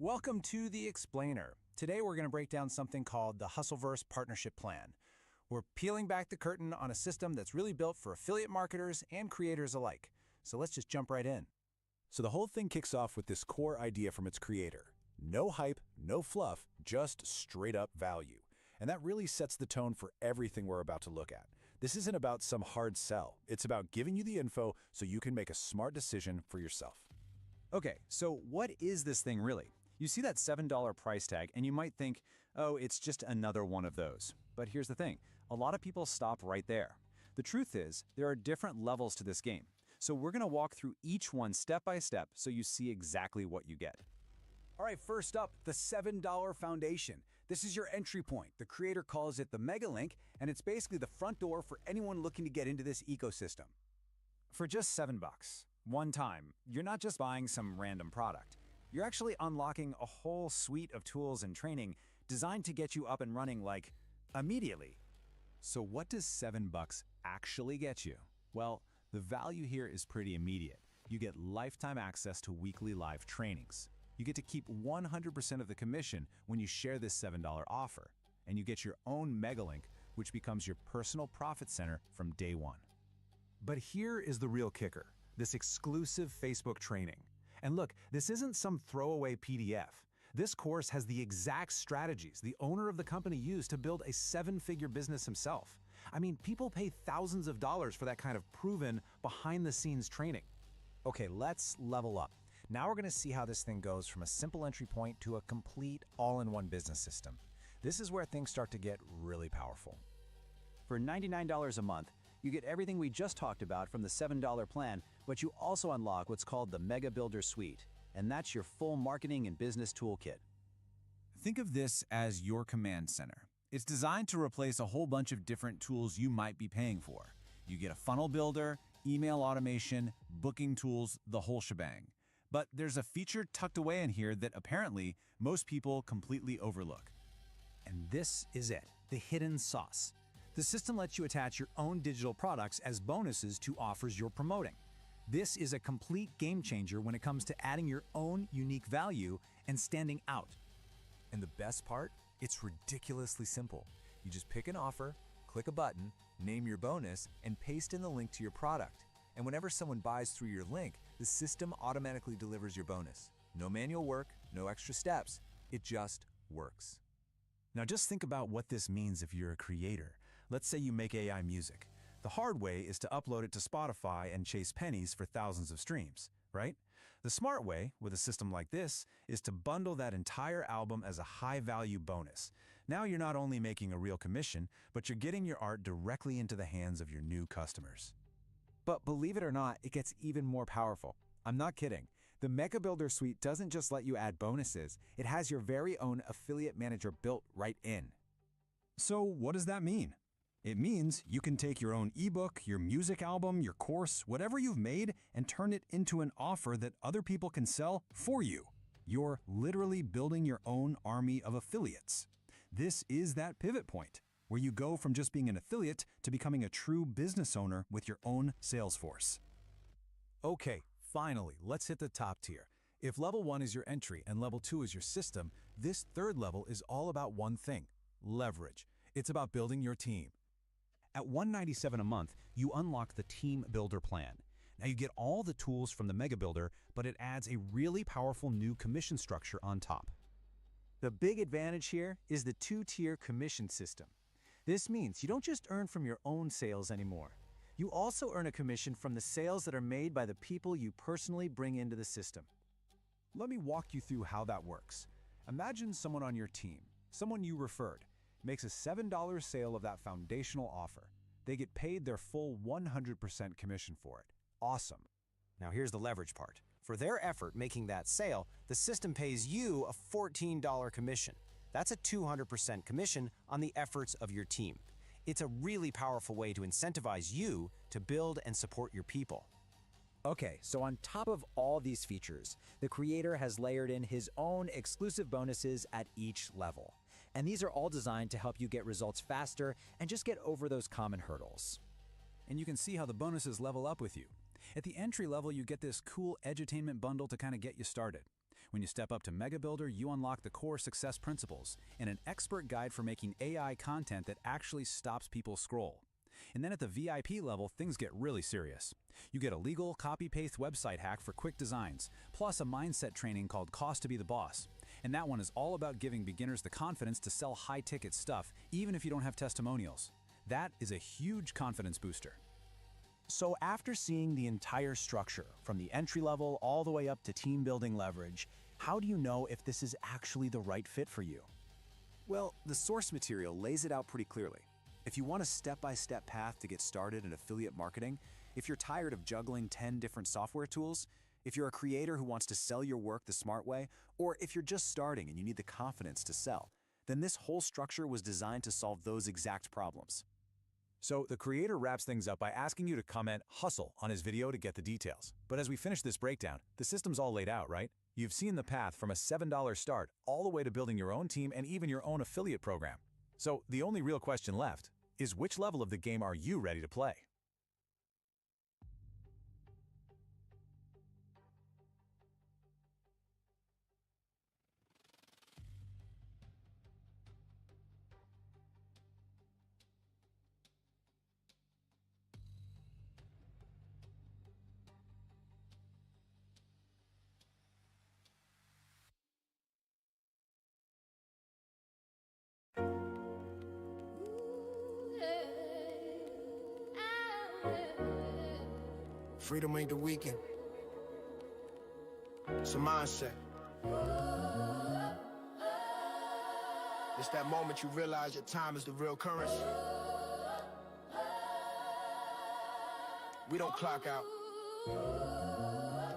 Welcome to The Explainer. Today we're going to break down something called the Hustleverse Partnership Plan. We're peeling back the curtain on a system that's really built for affiliate marketers and creators alike. So let's just jump right in. So the whole thing kicks off with this core idea from its creator. No hype, no fluff, just straight up value. And that really sets the tone for everything we're about to look at. This isn't about some hard sell. It's about giving you the info so you can make a smart decision for yourself. Okay, so what is this thing really? You see that $7 price tag and you might think, oh, it's just another one of those. But here's the thing, a lot of people stop right there. The truth is, there are different levels to this game. So we're going to walk through each one step by step so you see exactly what you get. All right, first up, the $7 foundation. This is your entry point. The creator calls it the mega link, and it's basically the front door for anyone looking to get into this ecosystem. For just $7, one time, you're not just buying some random product. You're actually unlocking a whole suite of tools and training designed to get you up and running like immediately. So what does $7 actually get you? Well, the value here is pretty immediate. You get lifetime access to weekly live trainings. You get to keep 100% of the commission when you share this $7 offer. And you get your own mega link, which becomes your personal profit center from day one. But here is the real kicker, this exclusive Facebook training. And look, this isn't some throwaway PDF. This course has the exact strategies the owner of the company used to build a seven-figure business himself. I mean, people pay thousands of dollars for that kind of proven, behind-the-scenes training. Okay, let's level up. Now we're going to see how this thing goes from a simple entry point to a complete all-in-one business system. This is where things start to get really powerful. For $99 a month, you get everything we just talked about from the $7 plan, but you also unlock what's called the Mega Builder Suite, and that's your full marketing and business toolkit. Think of this as your command center. It's designed to replace a whole bunch of different tools you might be paying for. You get a funnel builder, email automation, booking tools, the whole shebang. But there's a feature tucked away in here that apparently most people completely overlook. And this is it, the hidden sauce. The system lets you attach your own digital products as bonuses to offers you're promoting. This is a complete game changer when it comes to adding your own unique value and standing out. And the best part? It's ridiculously simple. You just pick an offer, click a button, name your bonus, and paste in the link to your product. And whenever someone buys through your link, the system automatically delivers your bonus. No manual work, no extra steps. It just works. Now just think about what this means if you're a creator. Let's say you make AI music. The hard way is to upload it to Spotify and chase pennies for thousands of streams, right? The smart way, with a system like this, is to bundle that entire album as a high-value bonus. Now you're not only making a real commission, but you're getting your art directly into the hands of your new customers. But believe it or not, it gets even more powerful. I'm not kidding. The Mega Builder Suite doesn't just let you add bonuses, it has your very own affiliate manager built right in. So what does that mean? It means you can take your own ebook, your music album, your course, whatever you've made, and turn it into an offer that other people can sell for you. You're literally building your own army of affiliates. This is that pivot point, where you go from just being an affiliate to becoming a true business owner with your own sales force. Okay, finally, let's hit the top tier. If level 1 is your entry and level 2 is your system, this third level is all about one thing: leverage. It's about building your team. At $197 a month, you unlock the Team Builder plan. Now you get all the tools from the Mega Builder, but it adds a really powerful new commission structure on top. The big advantage here is the two-tier commission system. This means you don't just earn from your own sales anymore. You also earn a commission from the sales that are made by the people you personally bring into the system. Let me walk you through how that works. Imagine someone on your team, someone you referred, makes a $7 sale of that foundational offer. They get paid their full 100% commission for it. Awesome. Now here's the leverage part. For their effort making that sale, the system pays you a $14 commission. That's a 200% commission on the efforts of your team. It's a really powerful way to incentivize you to build and support your people. Okay, so on top of all these features, the creator has layered in his own exclusive bonuses at each level. And these are all designed to help you get results faster and just get over those common hurdles. And you can see how the bonuses level up with you. At the entry level, you get this cool edutainment bundle to kind of get you started. When you step up to Mega Builder, you unlock the core success principles and an expert guide for making AI content that actually stops people scroll. And then at the VIP level, things get really serious. You get a legal copy-paste website hack for quick designs, plus a mindset training called Cost to be the Boss. And that one is all about giving beginners the confidence to sell high-ticket stuff, even if you don't have testimonials. That is a huge confidence booster. So after seeing the entire structure, from the entry level all the way up to team building leverage, how do you know if this is actually the right fit for you? Well, the source material lays it out pretty clearly. If you want a step-by-step path to get started in affiliate marketing, if you're tired of juggling 10 different software tools, if you're a creator who wants to sell your work the smart way, or if you're just starting and you need the confidence to sell, then this whole structure was designed to solve those exact problems. So the creator wraps things up by asking you to comment "hustle" on his video to get the details. But as we finish this breakdown, the system's all laid out, right? You've seen the path from a $7 start all the way to building your own team and even your own affiliate program. So the only real question left is, which level of the game are you ready to play? Freedom ain't the weekend. It's a mindset. It's that moment you realize your time is the real currency. We don't clock out.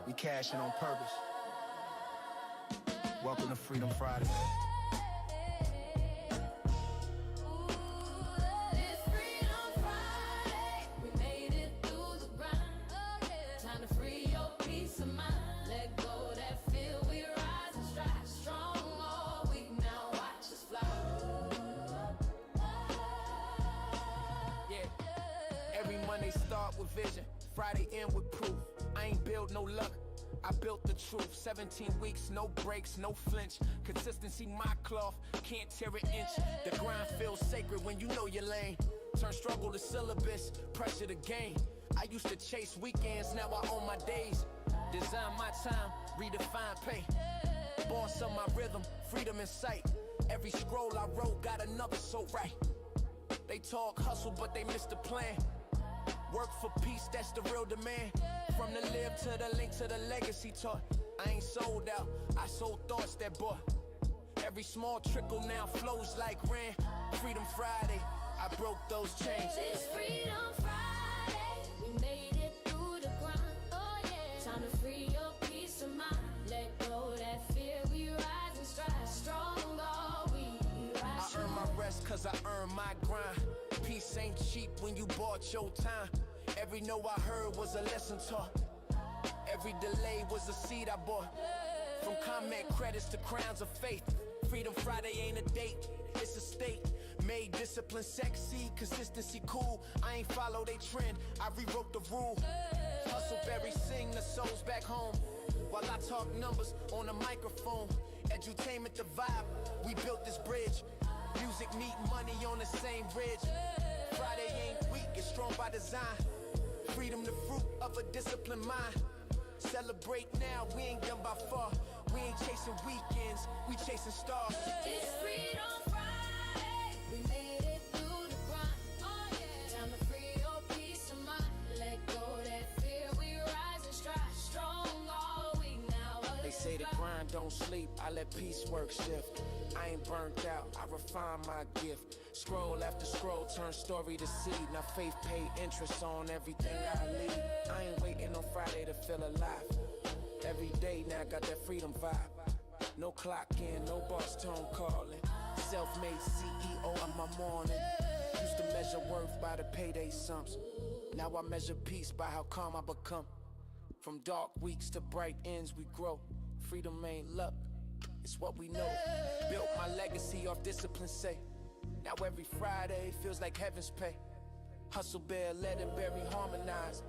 We cash in on purpose. Welcome to Freedom Friday. With vision, Friday end with proof. I ain't built no luck, I built the truth. 17 weeks, no breaks, no flinch. Consistency, my cloth, can't tear an inch. The grind feels sacred when you know your lane. Turn struggle to syllabus, pressure to gain. I used to chase weekends, now I own my days. Design my time, redefine pay. Boss of my rhythm, freedom in sight. Every scroll I wrote got another so right. They talk hustle, but they miss the plan. Work for peace, that's the real demand. From the live to the link to the legacy taught. I ain't sold out, I sold thoughts that bought. Every small trickle now flows like rain. Freedom Friday, I broke those chains. It's Freedom Friday, we made it through the grind. Oh yeah, time to free your peace of mind. Let go that fear, we rise and strive. Strong are we rise. I earn my rest cause I earn my grind. Peace ain't cheap when you bought your time. Every no I heard was a lesson taught. Every delay was a seed I bought. From comment credits to crowns of faith. Freedom Friday ain't a date, it's a state. Made discipline sexy, consistency cool. I ain't follow they trend, I rewrote the rule. Hustle, berry, sing the souls back home. While I talk numbers on the microphone. Edutainment the vibe, we built this bridge. Music meet money on the same bridge. Friday ain't weak, it's strong by design. Freedom the fruit of a disciplined mind. Celebrate now, we ain't done by far. We ain't chasing weekends, we chasing stars. It's Freedom Friday, we made it through the grind. Oh yeah, time to free your peace of mind. Let go that fear, we rise and strive. Strong all week now. They say the grind don't sleep, I let peace work shift. I ain't burnt out, I refine my gift. Scroll after scroll, turn story to seed. Now faith pay interest on everything I lead. I ain't waiting on Friday to feel alive. Every day now got that freedom vibe. No clock in, no boss tone calling. Self-made CEO of my morning. Used to measure worth by the payday sums. Now I measure peace by how calm I become. From dark weeks to bright ends we grow. Freedom ain't luck, it's what we know. Built my legacy off discipline, say. Now every Friday feels like heaven's pay. Hustle, bear, let and berry harmonize.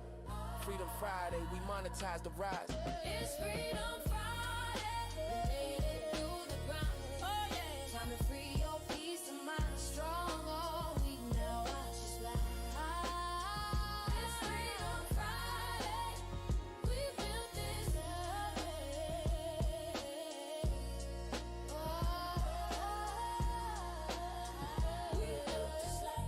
Freedom Friday, we monetize the rise. It's Freedom Friday, Made it through the grind. Oh yeah. Time to free your peace of mind. Strong all week now. Watch us fly. It's Freedom Friday. We built this day. We built this life.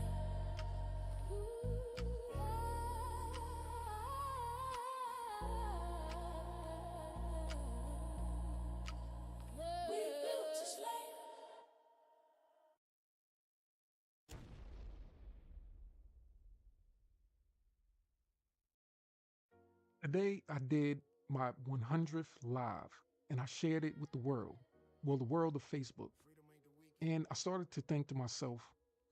We built this life. Today, I did my 100th live and I shared it with the world. Well, the world of Facebook. And I started to think to myself,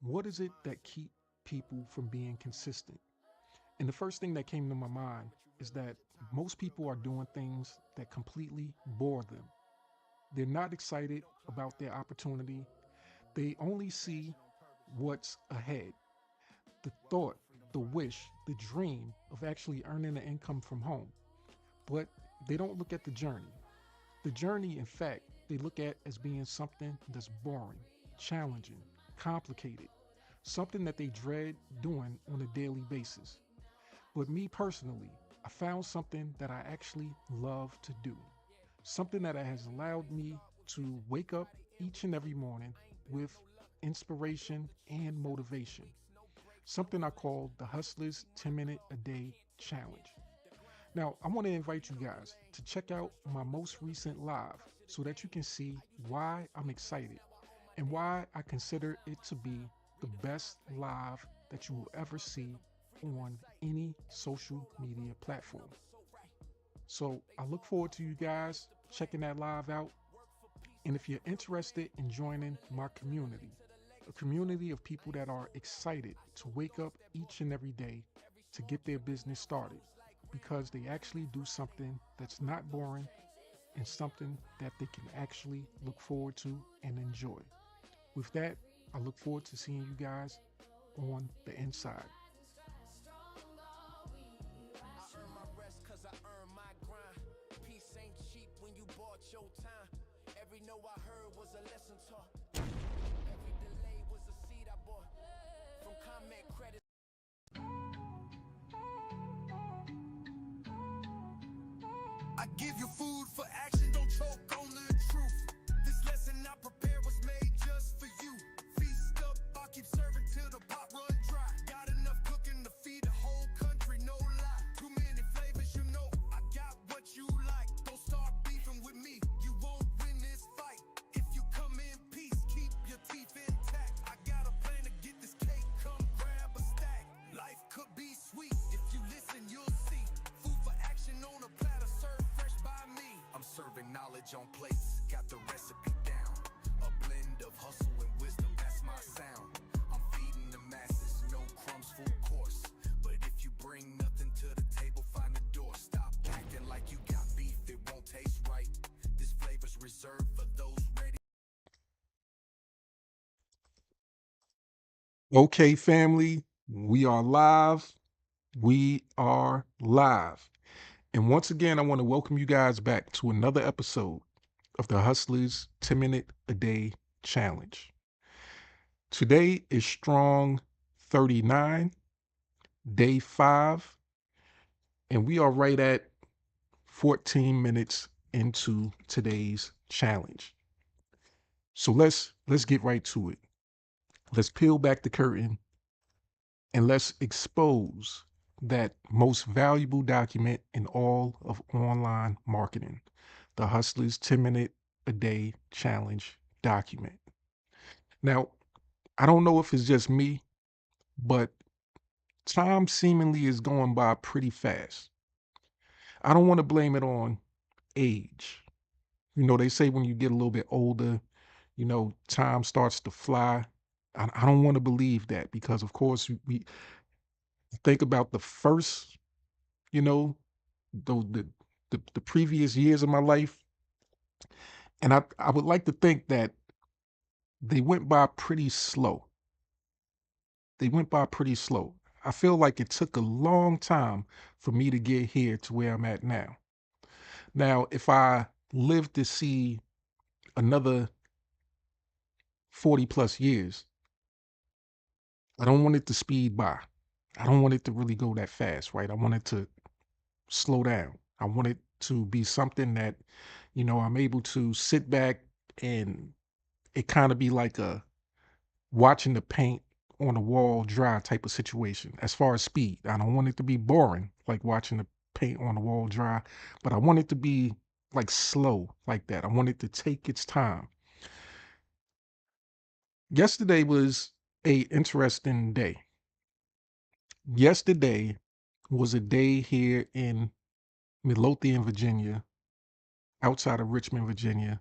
what is it that keep people from being consistent? And the first thing that came to my mind is that most people are doing things that completely bore them. They're not excited about their opportunity. They only see what's ahead. The thought, the wish, the dream of actually earning an income from home. But they don't look at the journey. The journey, in fact, they look at as being something that's boring, challenging, complicated, something that they dread doing on a daily basis. But me personally, I found something that I actually love to do, something that has allowed me to wake up each and every morning with inspiration and motivation, something I call the Hustlers 10-Minute a Day Challenge. Now, I want to invite you guys to check out my most recent live so that you can see why I'm excited and why I consider it to be the best live that you will ever see on any social media platform. So I look forward to you guys checking that live out. And if you're interested in joining my community, a community of people that are excited to wake up each and every day to get their business started because they actually do something that's not boring and something that they can actually look forward to and enjoy. With that, I look forward to seeing you guys on the inside. I earn my rest cause I earn my grind. Peace ain't cheap when you bought your time. Every no I heard was a lesson taught. Every delay was a seed I bought. From comment credit. I give you food for action, don't choke on the truth. This lesson I prepared was made just for you. Feast up, I'll keep serving till the pot run dry. Got enough cooking to feed the whole country, no lie. Too many flavors, you know, I got what you like. Don't start beefing with me, you won't win this fight. If you come in peace, keep your teeth intact. I got a plan to get this cake, come grab a stack. Life could be sweet, if you listen, you'll see. Food for action on a platter, served fresh by me. I'm serving knowledge on plates, got the recipe down. A blend of hustle and wisdom, that's my sound. I'm feeding the masses, no crumbs, full course. But if you bring nothing to the table, find the door. Stop acting like you got beef, it won't taste right. This flavor's reserved for those ready. Okay, family, we are live. We are live. And once again, I want to welcome you guys back to another episode of the Hustlers 10-Minute a Day Challenge. Today is strong 39, day 5, and we are right at 14 minutes into today's challenge. So let's get right to it. Let's peel back the curtain and let's expose that most valuable document in all of online marketing, the Hustlers 10-Minute a Day Challenge document. Now, I don't know if it's just me, but time seemingly is going by pretty fast. I don't want to blame it on age. You know, they say when you get a little bit older, time starts to fly. I don't want to believe that because, of course, we think about the first, you know, the previous years of my life. And I would like to think that they went by pretty slow. They went by pretty slow. I feel like it took a long time for me to get here to where I'm at now. Now, if I live to see another 40 plus years. I don't want it to speed by. I don't want it to really go that fast, right? I want it to slow down. I want it to be something that, I'm able to sit back and it kind of be like a watching the paint on the wall dry type of situation as far as speed. I don't want it to be boring, like watching the paint on the wall dry, but I want it to be like slow like that. I want it to take its time. Yesterday was a interesting day. Yesterday was a day here in Midlothian, Virginia, outside of Richmond, Virginia,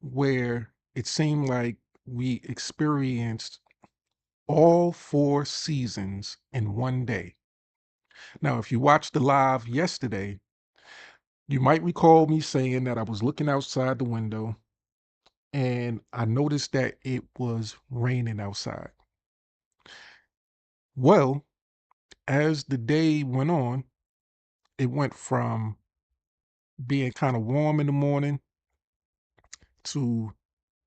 where it seemed like we experienced all 4 seasons in one day. Now, if you watched the live yesterday, you might recall me saying that I was looking outside the window and I noticed that it was raining outside. Well, as the day went on, it went from being kind of warm in the morning to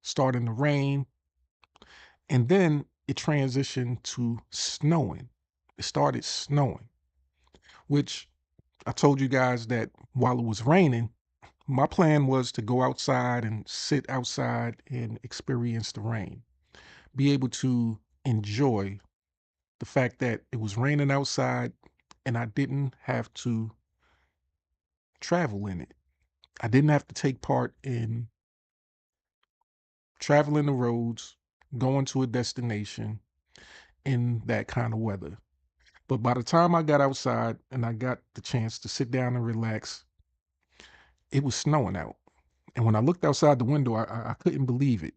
starting to rain, and then it transitioned to snowing. It started snowing, which I told you guys that while it was raining, my plan was to go outside and sit outside and experience the rain, be able to enjoy the fact that it was raining outside and I didn't have to travel in it. I didn't have to take part in traveling the roads, going to a destination in that kind of weather. But by the time I got outside and I got the chance to sit down and relax, it was snowing out. And when I looked outside the window, I couldn't believe it.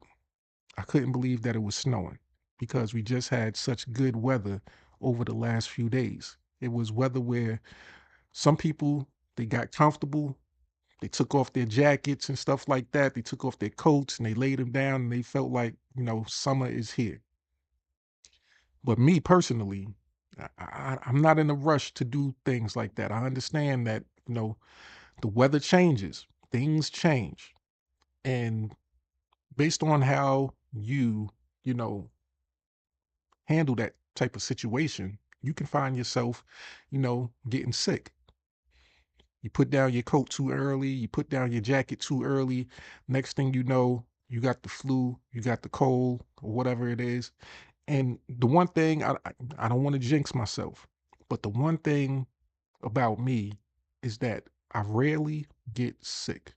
I couldn't believe that it was snowing because we just had such good weather over the last few days. It was weather where some people, they got comfortable. They took off their jackets and stuff like that. They took off their coats and they laid them down and they felt like, summer is here. But me personally, I'm not in a rush to do things like that. I understand that, the weather changes, things change. And based on how you know, handle that type of situation, you can find yourself, getting sick. You put down your coat too early, you put down your jacket too early. Next thing you know, you got the flu, you got the cold, or whatever it is. And the one thing I don't want to jinx myself, but the one thing about me is that I rarely get sick.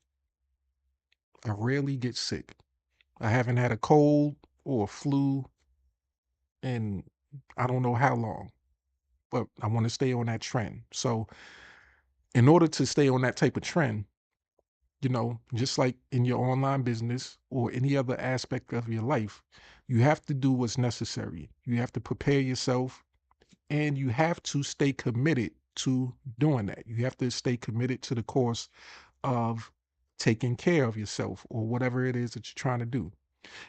I rarely get sick. I haven't had a cold or a flu in I don't know how long, but I want to stay on that trend. So, in order to stay on that type of trend, just like in your online business or any other aspect of your life, you have to do what's necessary. You have to prepare yourself and you have to stay committed to doing that. You have to stay committed to the course of taking care of yourself or whatever it is that you're trying to do.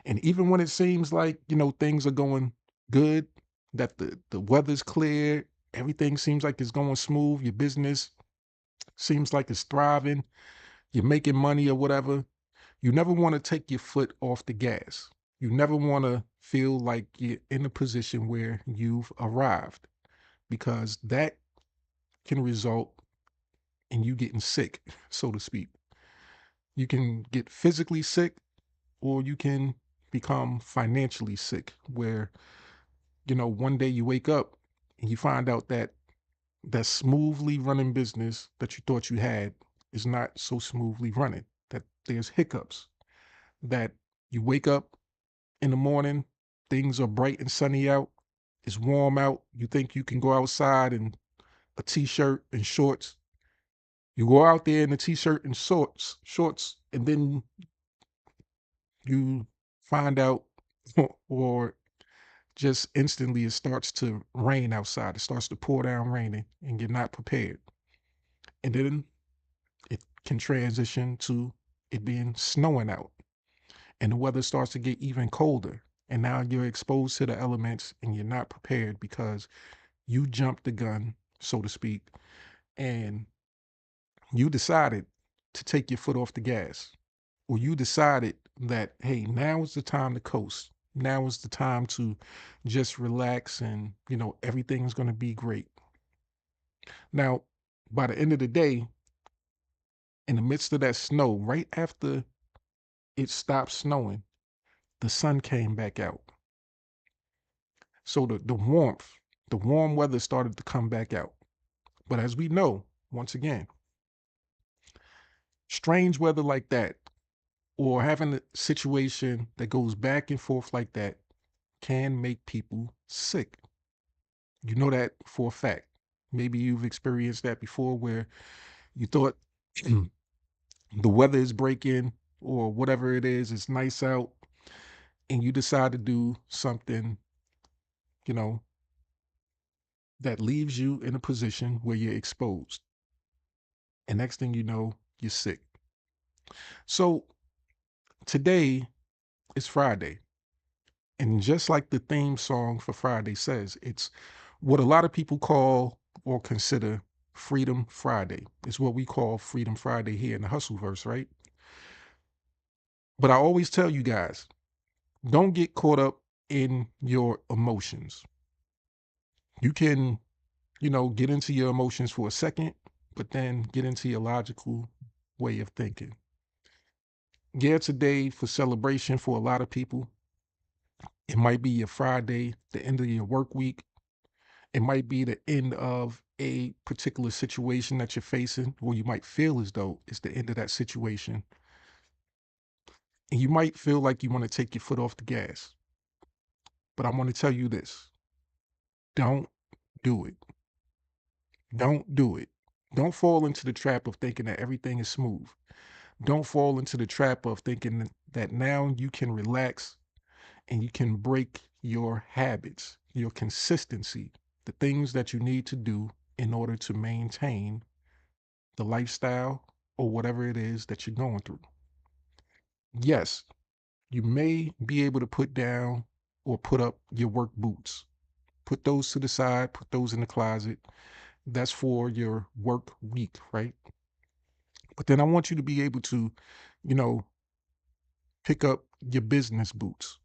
And even when it seems like, things are going good, that the weather's clear, everything seems like it's going smooth, your business seems like it's thriving, you're making money or whatever, you never want to take your foot off the gas. You never want to feel like you're in a position where you've arrived because that can result in you getting sick, so to speak. You can get physically sick or you can become financially sick where, one day you wake up and you find out that that smoothly running business that you thought you had is not so smoothly running, that there's hiccups, that you wake up in the morning, things are bright and sunny out, it's warm out, you think you can go outside in a t-shirt and shorts. You go out there in a t-shirt and shorts, and then you find out or just instantly it starts to rain outside. It starts to pour down raining and you're not prepared. And then it can transition to it being snowing out and the weather starts to get even colder. And now you're exposed to the elements and you're not prepared because you jumped the gun, so to speak, and you decided to take your foot off the gas, or you decided that, hey, now is the time to coast. Now is the time to just relax and, everything's going to be great. Now, by the end of the day, in the midst of that snow, right after it stopped snowing, the sun came back out. So the warmth, the warm weather started to come back out. But as we know, once again, strange weather like that, or having a situation that goes back and forth like that, can make people sick. You know that for a fact. Maybe you've experienced that before where you thought the weather is breaking or whatever it is, it's nice out, and you decide to do something, you know, that leaves you in a position where you're exposed. And next thing you know, you're sick. So today is Friday. And just like the theme song for Friday says, it's what a lot of people call or consider Freedom Friday. It's what we call Freedom Friday here in the Hustleverse, right? But I always tell you guys, don't get caught up in your emotions. You can, get into your emotions for a second, but then get into your logical way of thinking. Yeah, today for celebration for a lot of people. It might be your Friday, the end of your work week. It might be the end of a particular situation that you're facing, or you might feel as though it's the end of that situation. And you might feel like you want to take your foot off the gas. But I want to tell you this. Don't do it. Don't do it. Don't fall into the trap of thinking that everything is smooth. Don't fall into the trap of thinking that now you can relax and you can break your habits, your consistency, the things that you need to do in order to maintain the lifestyle or whatever it is that you're going through. Yes, you may be able to put down or put up your work boots. Put those to the side, put those in the closet. That's for your work week, right? But then I want you to be able to, you know, pick up your business boots.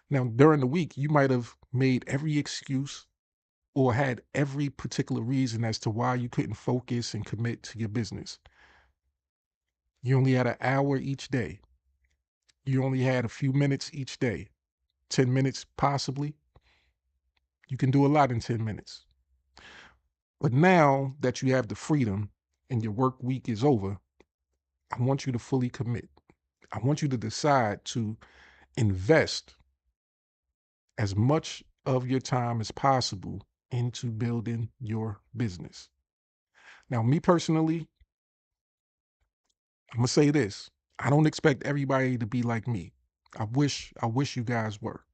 Now, during the week, you might have made every excuse or had every particular reason as to why you couldn't focus and commit to your business. You only had an hour each day. You only had a few minutes each day, 10 minutes possibly. You can do a lot in 10 minutes. But now that you have the freedom and your work week is over, I want you to fully commit. I want you to decide to invest as much of your time as possible into building your business. Now, me personally, I'm gonna say this. I don't expect everybody to be like me. I wish you guys were.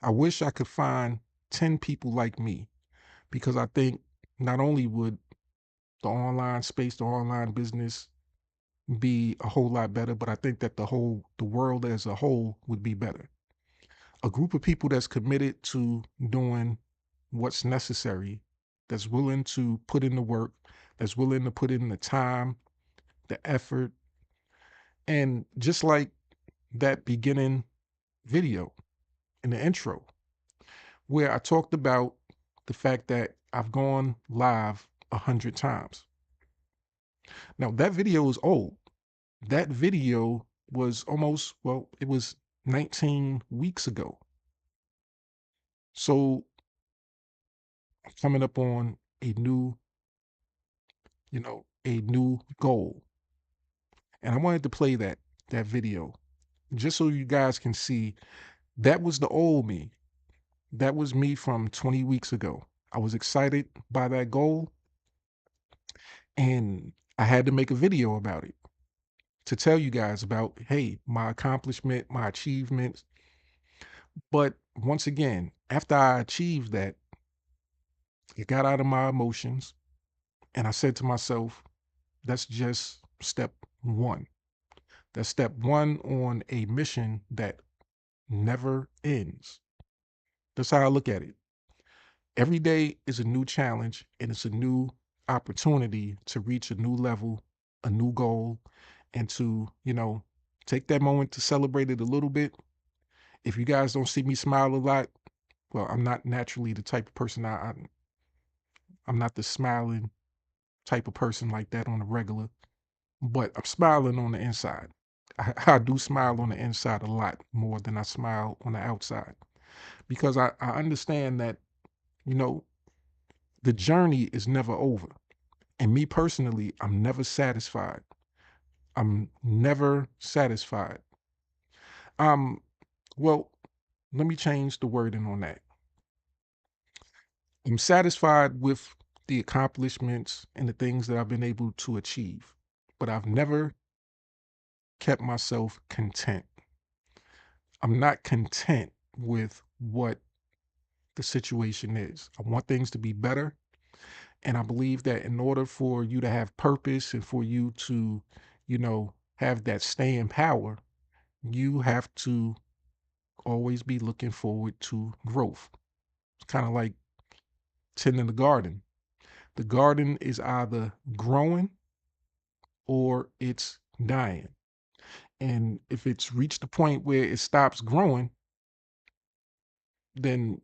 I wish I could find 10 people like me, because I think not only would the online space, the online business be a whole lot better, but I think that the world as a whole would be better. A group of people that's committed to doing what's necessary, that's willing to put in the work, that's willing to put in the time, the effort, and just like that beginning video in the intro, where I talked about the fact that I've gone live 100 times. Now, that video is old. That video was it was 19 weeks ago. So coming up on a new goal. And I wanted to play that video just so you guys can see that was the old me. That was me from 20 weeks ago. I was excited by that goal and I had to make a video about it to tell you guys about, hey, my accomplishment, my achievements. But once again, after I achieved that, it got out of my emotions and I said to myself, that's just step one. That's step one on a mission that never ends. That's how I look at it. Every day is a new challenge and it's a new opportunity to reach a new level a new goal, and to, take that moment to celebrate it a little bit. If you guys don't see me smile a lot, well, I'm not naturally the type of person I'm not the smiling type of person like that on a regular, but I'm smiling on the inside. I do smile on the inside a lot more than I smile on the outside because I understand that, you know, the journey is never over. And me personally, I'm never satisfied. I'm never satisfied. Um, well, let me change the wording on that. I'm satisfied with the accomplishments and the things that I've been able to achieve, but I've never kept myself content. I'm not content with what the situation is. I want things to be better. And I believe that in order for you to have purpose and for you to, have that staying power, you have to always be looking forward to growth. It's kind of like tending the garden. The garden is either growing or it's dying. And if it's reached the point where it stops growing, then,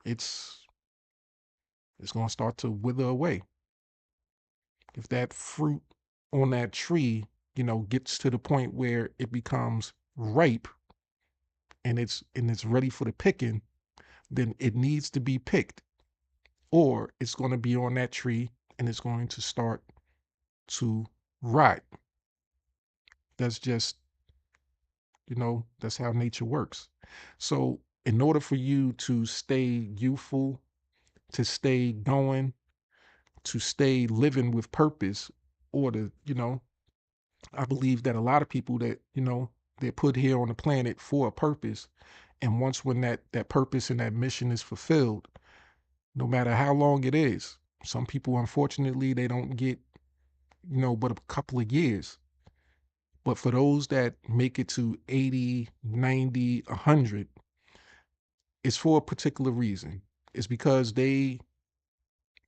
it's it's going to start to wither away. If that fruit on that tree, gets to the point where it becomes ripe and it's ready for the picking, then it needs to be picked, or it's going to be on that tree and it's going to start to rot. That's just, that's how nature works. So, in order for you to stay youthful, to stay going, to stay living with purpose, or to, I believe that a lot of people that, they're put here on the planet for a purpose. And once when that purpose and that mission is fulfilled, no matter how long it is, some people, unfortunately, they don't get, but a couple of years. But for those that make it to 80, 90, 100, it's for a particular reason. It's because they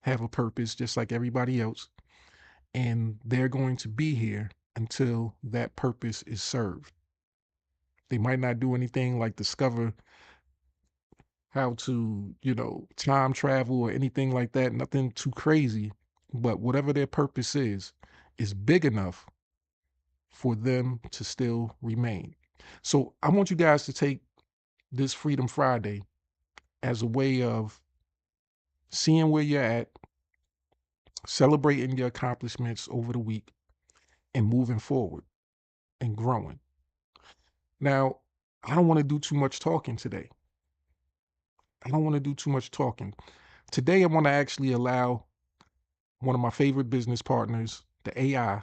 have a purpose just like everybody else, and they're going to be here until that purpose is served. They might not do anything like discover how to, time travel or anything like that, nothing too crazy, but whatever their purpose is big enough for them to still remain. So I want you guys to take this Freedom Friday as a way of seeing where you're at, celebrating your accomplishments over the week, and moving forward and growing. Now, I don't want to do too much talking today. I don't want to do too much talking. Today, I want to actually allow one of my favorite business partners, the AI,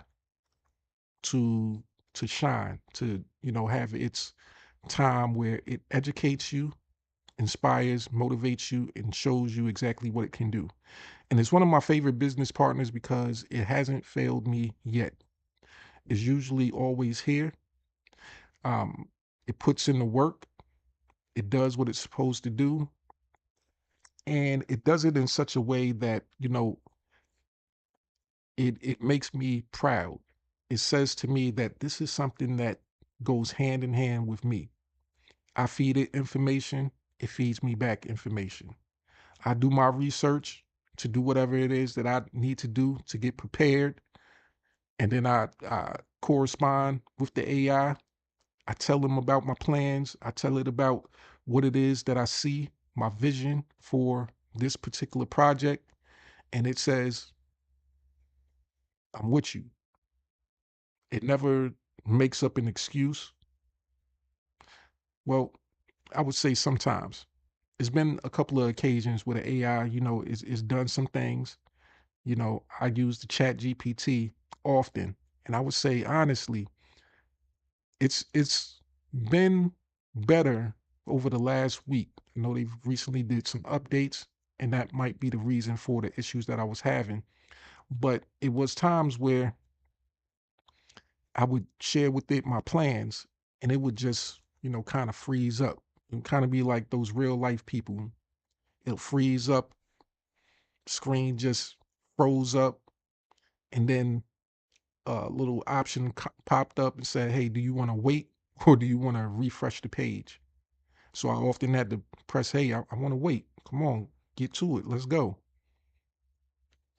to shine, to, have its time where it educates you, inspires, motivates you, and shows you exactly what it can do. And it's one of my favorite business partners because it hasn't failed me yet. It's usually always here. It puts in the work. It does what it's supposed to do. And it does it in such a way that, it makes me proud. It says to me that this is something that goes hand in hand with me. I feed it information. It feeds me back information. I do my research to do whatever it is that I need to do to get prepared. And then I correspond with the AI. I tell them about my plans. I tell it about what it is that I see, my vision for this particular project. And it says, I'm with you. It never makes up an excuse. Well, I would say sometimes. There's been a couple of occasions where the AI, is done some things. I use the chat GPT often. And I would say honestly, it's been better over the last week. I know they've recently did some updates, and that might be the reason for the issues that I was having. But it was times where I would share with it my plans, and it would just, kind of freeze up and kind of be like those real life people. It'll freeze up, screen just froze up, and then little option popped up and said, hey, do you want to wait or do you want to refresh the page? So I often had to press, hey, I want to wait. Come on, get to it. Let's go.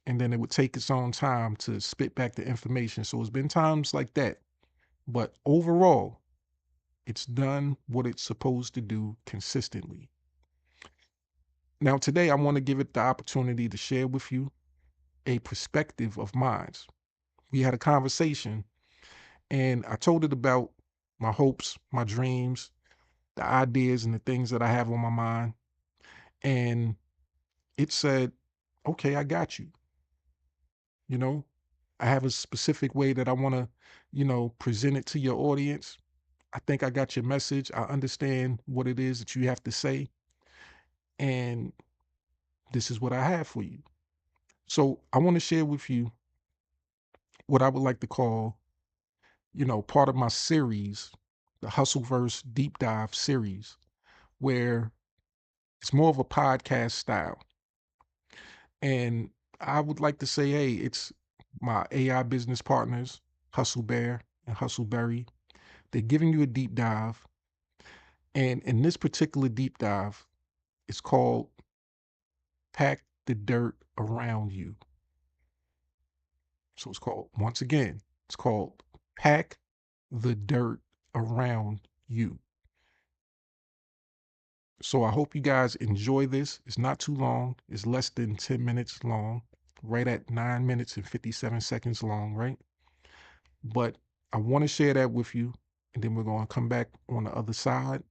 And then it would take its own time to spit back the information. So it's been times like that. But overall, it's done what it's supposed to do consistently. Now, today, I want to give it the opportunity to share with you a perspective of mine. We had a conversation and I told it about my hopes, my dreams, the ideas, and the things that I have on my mind. And it said, okay, I got you. You know, I have a specific way that I want to, present it to your audience. I think I got your message. I understand what it is that you have to say. And this is what I have for you. So I want to share with you what I would like to call, part of my series, the Hustleverse Deep Dive series, where it's more of a podcast style. And I would like to say, hey, it's my AI business partners, Hustle Bear and Hustle Berry. They're giving you a deep dive. And in this particular deep dive, it's called Pack the Dirt Around You. So once again, it's called Pack the Dirt Around You. So I hope you guys enjoy this. It's not too long. It's less than 10 minutes long, right at 9 minutes and 57 seconds long, right? But I want to share that with you. And then we're going to come back on the other side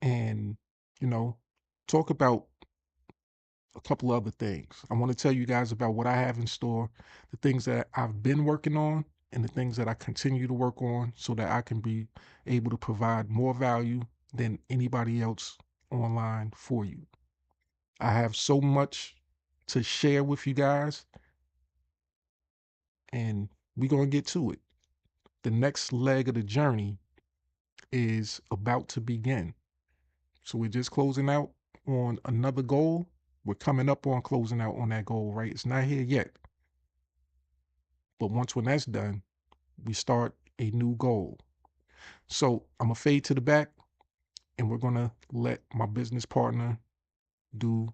and, talk about a couple other things. I want to tell you guys about what I have in store, the things that I've been working on, and the things that I continue to work on so that I can be able to provide more value than anybody else online for you. I have so much to share with you guys, and we're going to get to it. The next leg of the journey is about to begin. So we're just closing out on another goal. We're coming up on closing out on that goal, right? It's not here yet. But when that's done, we start a new goal. So I'm going to fade to the back and we're going to let my business partner do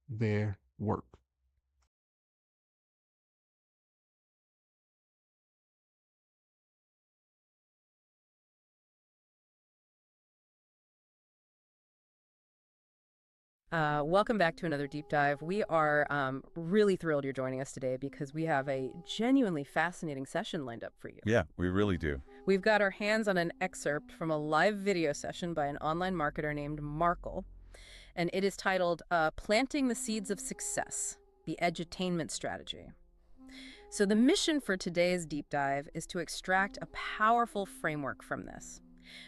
their work. Welcome back to another deep dive. We are really thrilled you're joining us today because we have a genuinely fascinating session lined up for you. Yeah, we really do. We've got our hands on an excerpt from a live video session by an online marketer named Markel, and it is titled Planting the Seeds of Success, the Edutainment Strategy. So the mission for today's deep dive is to extract a powerful framework from this.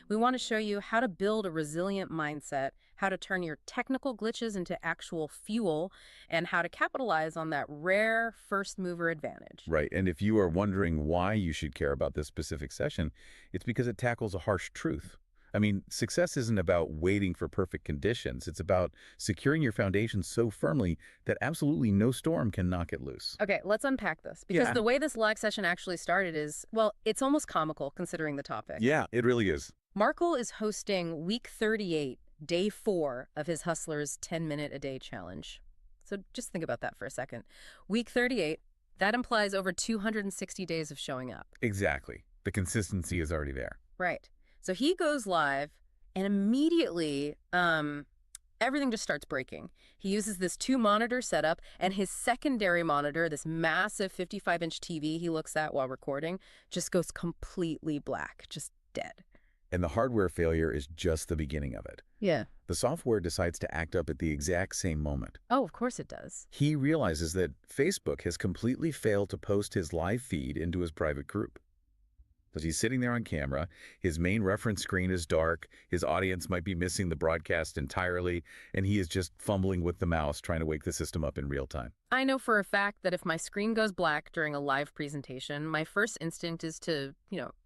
We want to show you how to build a resilient mindset, how to turn your technical glitches into actual fuel, and how to capitalize on that rare first mover advantage. Right. And if you are wondering why you should care about this specific session, it's because it tackles a harsh truth. I mean, success isn't about waiting for perfect conditions. It's about securing your foundation so firmly that absolutely no storm can knock it loose. Okay, let's unpack this. Because the way this live session actually started is, well, it's almost comical considering the topic. Yeah, it really is. Markel is hosting week 38, day 4 of his Hustlers 10-minute-a-day challenge. So just think about that for a second. Week 38, that implies over 260 days of showing up. Exactly. The consistency is already there. Right. So he goes live and immediately everything just starts breaking. He uses this 2-monitor setup and his secondary monitor, this massive 55-inch TV he looks at while recording, just goes completely black, just dead. And the hardware failure is just the beginning of it. Yeah. The software decides to act up at the exact same moment. Oh, of course it does. He realizes that Facebook has completely failed to post his live feed into his private group. Because he's sitting there on camera, his main reference screen is dark, his audience might be missing the broadcast entirely, and he is just fumbling with the mouse trying to wake the system up in real time. I know for a fact that if my screen goes black during a live presentation, my first instinct is to,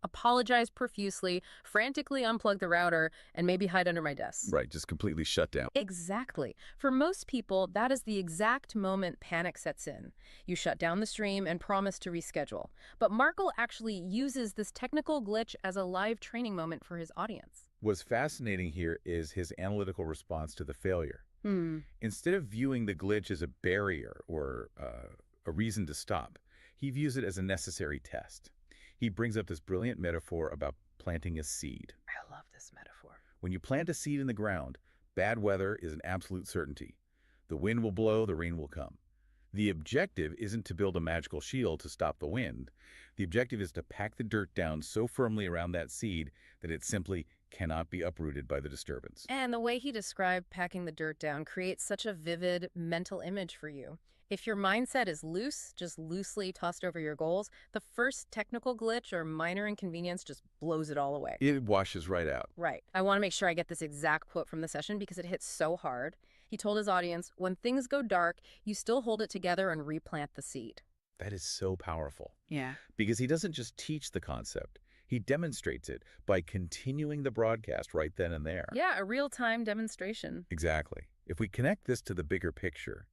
apologize profusely, frantically unplug the router, and maybe hide under my desk. Right, just completely shut down. Exactly. For most people, that is the exact moment panic sets in. You shut down the stream and promise to reschedule. But Markel actually uses this technical glitch as a live training moment for his audience. What's fascinating here is his analytical response to the failure. Instead of viewing the glitch as a barrier or a reason to stop, he views it as a necessary test. He brings up this brilliant metaphor about planting a seed. I love this metaphor. When you plant a seed in the ground, bad weather is an absolute certainty. The wind will blow, the rain will come. The objective isn't to build a magical shield to stop the wind. The objective is to pack the dirt down so firmly around that seed that it simply cannot be uprooted by the disturbance. And the way he described packing the dirt down creates such a vivid mental image for you. If your mindset is loose, just loosely tossed over your goals, the first technical glitch or minor inconvenience just blows it all away. It washes right out. Right. I want to make sure I get this exact quote from the session because it hits so hard. He told his audience, when things go dark, you still hold it together and replant the seed. That is so powerful. Yeah. Because he doesn't just teach the concept. He demonstrates it by continuing the broadcast right then and there. Yeah, a real-time demonstration. Exactly. If we connect this to the bigger picture,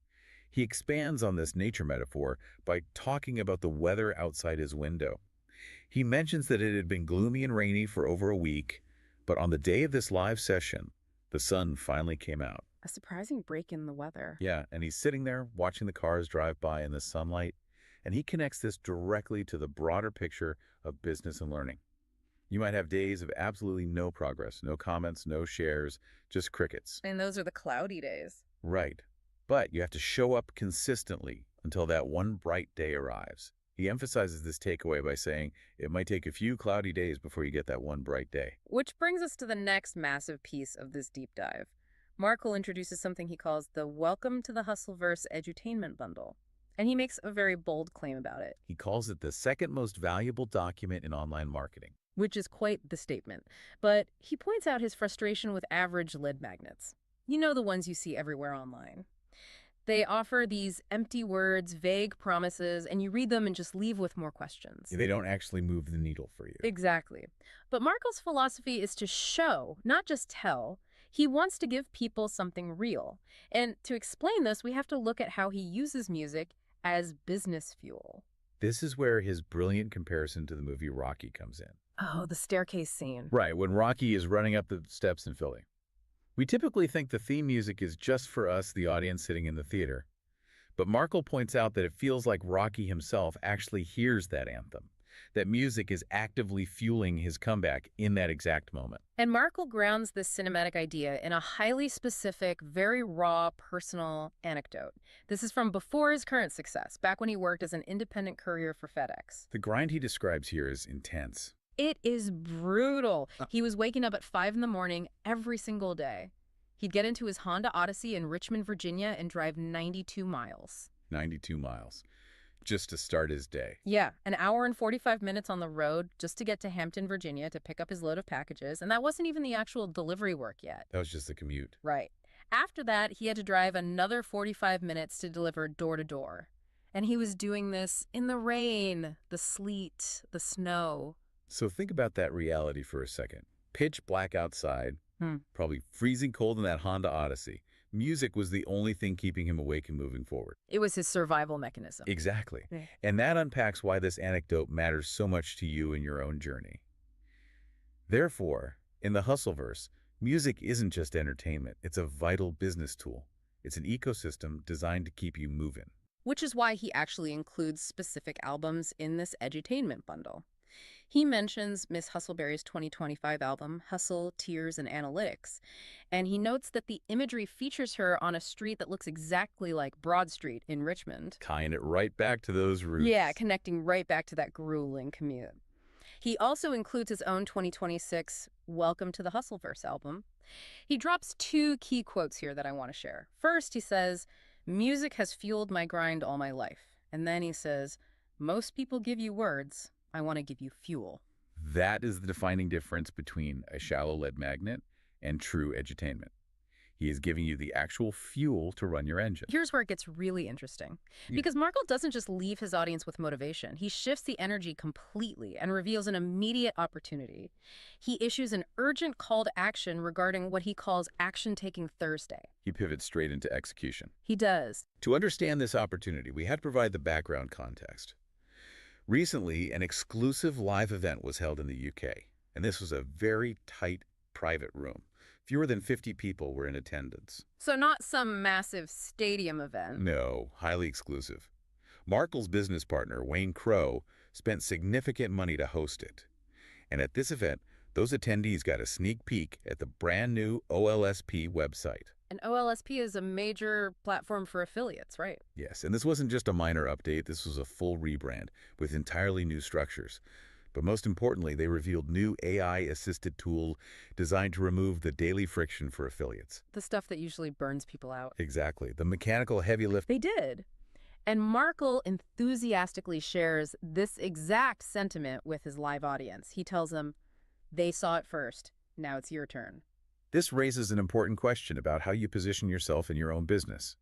he expands on this nature metaphor by talking about the weather outside his window. He mentions that it had been gloomy and rainy for over a week, but on the day of this live session, the sun finally came out. A surprising break in the weather. Yeah, and he's sitting there watching the cars drive by in the sunlight, and he connects this directly to the broader picture of business and learning. You might have days of absolutely no progress, no comments, no shares, just crickets. And those are the cloudy days. Right. But you have to show up consistently until that one bright day arrives. He emphasizes this takeaway by saying it might take a few cloudy days before you get that one bright day. Which brings us to the next massive piece of this deep dive. Markel introduces something he calls the Welcome to the Hustleverse Edutainment Bundle. And he makes a very bold claim about it. He calls it the second most valuable document in online marketing. Which is quite the statement. But he points out his frustration with average lead magnets. You know, the ones you see everywhere online. They offer these empty words, vague promises, and you read them and just leave with more questions. They don't actually move the needle for you. Exactly. But Markel's philosophy is to show, not just tell. He wants to give people something real. And to explain this, we have to look at how he uses music as business fuel. This is where his brilliant comparison to the movie Rocky comes in. Oh, the staircase scene. Right, when Rocky is running up the steps in Philly. We typically think the theme music is just for us, the audience sitting in the theater. But Markel points out that it feels like Rocky himself actually hears that anthem, that music is actively fueling his comeback in that exact moment. And Markel grounds this cinematic idea in a highly specific, very raw, personal anecdote. This is from before his current success, back when he worked as an independent courier for FedEx. The grind he describes here is intense. It is brutal. He was waking up at 5 in the morning every single day. He'd get into his Honda Odyssey in Richmond, Virginia, and drive 92 miles. 92 miles. Just to start his day. Yeah, an hour and 45 minutes on the road just to get to Hampton, Virginia to pick up his load of packages. And that wasn't even the actual delivery work yet. That was just the commute. Right. After that, he had to drive another 45 minutes to deliver door to door. And he was doing this in the rain, the sleet, the snow. So think about that reality for a second. Pitch black outside, probably freezing cold in that Honda Odyssey. Music was the only thing keeping him awake and moving forward. It was his survival mechanism. Exactly. Yeah. And that unpacks why this anecdote matters so much to you in your own journey. Therefore, in the Hustleverse, music isn't just entertainment. It's a vital business tool. It's an ecosystem designed to keep you moving. Which is why he actually includes specific albums in this edutainment bundle. He mentions Miss Hustleberry's 2025 album, Hustle, Tears, and Analytics, and he notes that the imagery features her on a street that looks exactly like Broad Street in Richmond. Tying it right back to those roots. Yeah, connecting right back to that grueling commute. He also includes his own 2026 Welcome to the Hustleverse album. He drops 2 key quotes here that I want to share. First, he says, "Music has fueled my grind all my life." And then he says, "Most people give you words. I want to give you fuel." That is the defining difference between a shallow lead magnet and true edutainment. He is giving you the actual fuel to run your engine. Here's where it gets really interesting. Because Markle doesn't just leave his audience with motivation. He shifts the energy completely and reveals an immediate opportunity. He issues an urgent call to action regarding what he calls Action Taking Thursday. He pivots straight into execution. He does. To understand this opportunity, we had to provide the background context. Recently, an exclusive live event was held in the UK, and this was a very tight, private room. Fewer than 50 people were in attendance. So not some massive stadium event. No, highly exclusive. Markel's business partner, Wayne Crowe, spent significant money to host it. And at this event, those attendees got a sneak peek at the brand new OLSP website. And OLSP is a major platform for affiliates, right? Yes, and this wasn't just a minor update, this was a full rebrand with entirely new structures. But most importantly, they revealed new AI-assisted tool designed to remove the daily friction for affiliates. The stuff that usually burns people out. Exactly. The mechanical heavy lift. They did. And Markel enthusiastically shares this exact sentiment with his live audience. He tells them, they saw it first. Now it's your turn. This raises an important question about how you position yourself in your own business.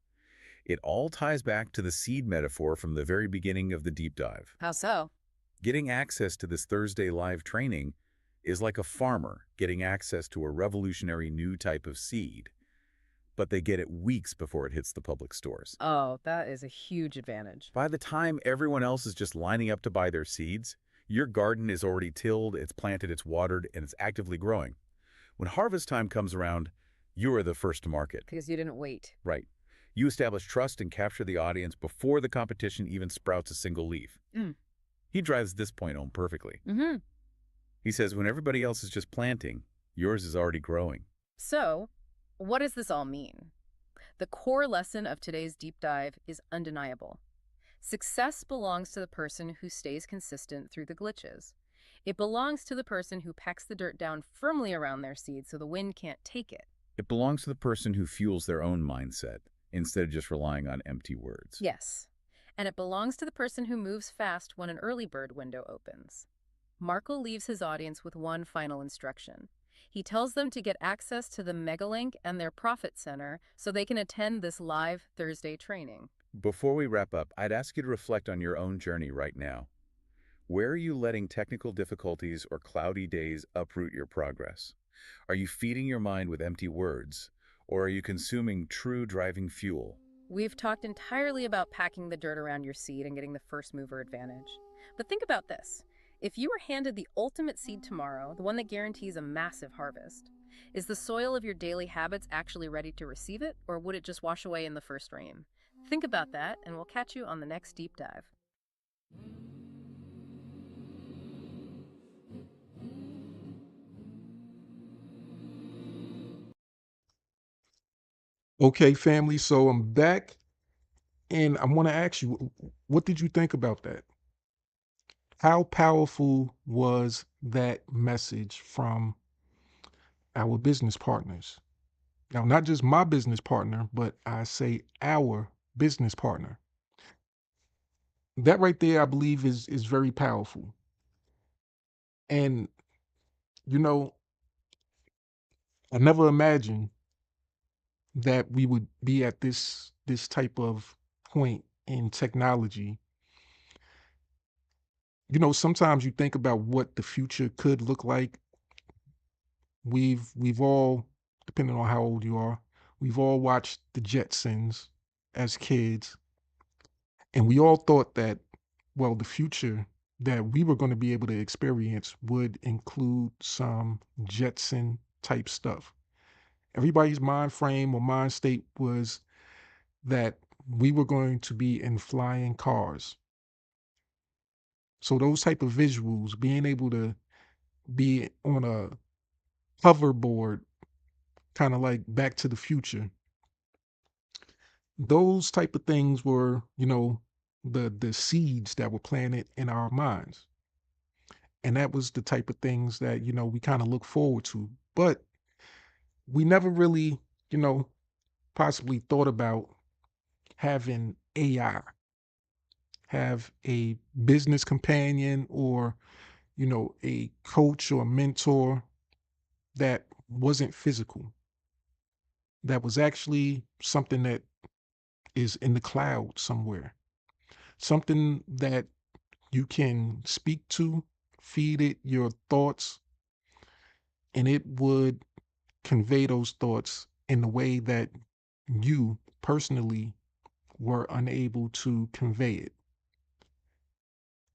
It all ties back to the seed metaphor from the very beginning of the deep dive. How so? Getting access to this Thursday live training is like a farmer getting access to a revolutionary new type of seed, but they get it weeks before it hits the public stores. Oh, that is a huge advantage. By the time everyone else is just lining up to buy their seeds, your garden is already tilled, it's planted, it's watered, and it's actively growing. When harvest time comes around, you are the first to market. Because you didn't wait. Right. You establish trust and capture the audience before the competition even sprouts a single leaf. He drives this point home perfectly. He says when everybody else is just planting, yours is already growing. So, what does this all mean? The core lesson of today's deep dive is undeniable. Success belongs to the person who stays consistent through the glitches. It belongs to the person who packs the dirt down firmly around their seed so the wind can't take it. It belongs to the person who fuels their own mindset instead of just relying on empty words. Yes. And it belongs to the person who moves fast when an early bird window opens. Markel leaves his audience with one final instruction. He tells them to get access to the Megalink and their profit center so they can attend this live Thursday training. Before we wrap up, I'd ask you to reflect on your own journey right now. Where are you letting technical difficulties or cloudy days uproot your progress? Are you feeding your mind with empty words, or are you consuming true driving fuel? We've talked entirely about packing the dirt around your seed and getting the first mover advantage. But think about this. If you were handed the ultimate seed tomorrow, the one that guarantees a massive harvest, is the soil of your daily habits actually ready to receive it, or would it just wash away in the first rain? Think about that, and we'll catch you on the next deep dive. Okay, family. So I'm back, and I want to ask you, what did you think about that? How powerful was that message from our business partners? Now, not just my business partner, but I say our business partner. That right there, I believe, is very powerful. And you know, I never imagined that we would be at this type of point in technology. You know, sometimes you think about what the future could look like. We've all, depending on how old you are, we've all watched the Jetsons as kids, and we all thought that, well, the future that we were going to be able to experience would include some Jetson type stuff. Everybody's mind frame or mind state was that we were going to be in flying cars. So those type of visuals, being able to be on a hoverboard, kind of like Back to the Future, those type of things were, you know, the seeds that were planted in our minds. And that was the type of things that, you know, we kind of look forward to. But we never really, you know, possibly thought about having AI, have a business companion, or, a coach or a mentor that wasn't physical, that was actually something that is in the cloud somewhere, something that you can speak to, feed it your thoughts, and it would convey those thoughts in the way that you personally were unable to convey it.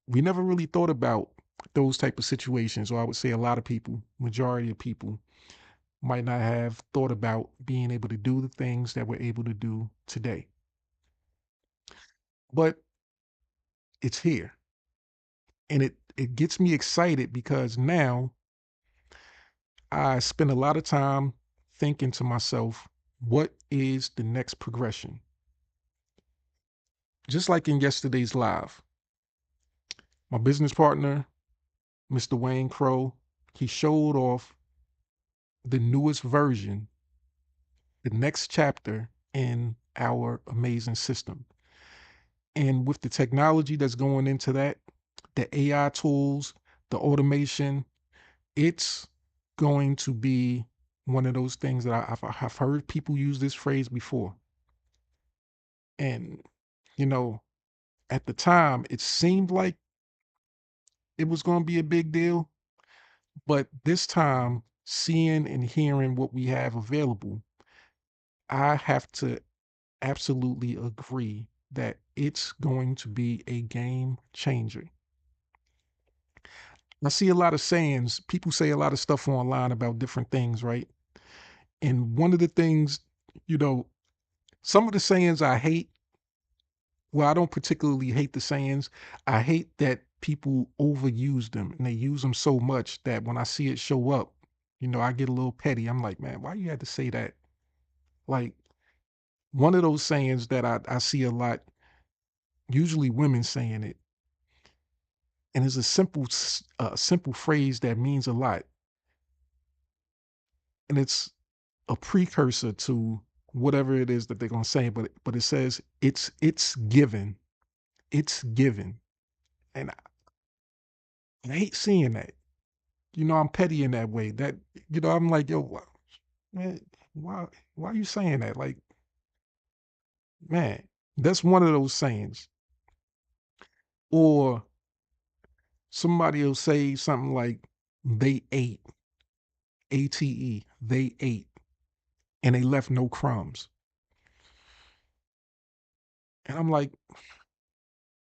We never really thought about those type of situations, or I would say a lot of people, majority of people, might not have thought about being able to do the things that we're able to do today. But it's here. And it gets me excited because now I spend a lot of time thinking to myself, what is the next progression? Just like in yesterday's live, my business partner, Mr. Wayne Crow, he showed off the newest version, the next chapter in our amazing system. And with the technology that's going into that, the AI tools, the automation, it's going to be one of those things that I've heard people use this phrase before. And, you know, at the time, it seemed like it was going to be a big deal. But this time, seeing and hearing what we have available, I have to absolutely agree that it's going to be a game changer. I see a lot of sayings, people say a lot of stuff online about different things, right? And one of the things, you know, some of the sayings I hate, well, I don't particularly hate the sayings. I hate that people overuse them and they use them so much that when I see it show up, I get a little petty. I'm like, man, why you had to say that? Like, one of those sayings that I see a lot, usually women saying it, and it's a simple phrase that means a lot. And it's a precursor to whatever it is that they're gonna say, but it says it's given. It's given. And I hate seeing that. I'm petty in that way. That I'm like, yo, man, why are you saying that? Like, man, that's one of those sayings. Or somebody will say something like, they ate, ATE, they ate, and they left no crumbs. And I'm like,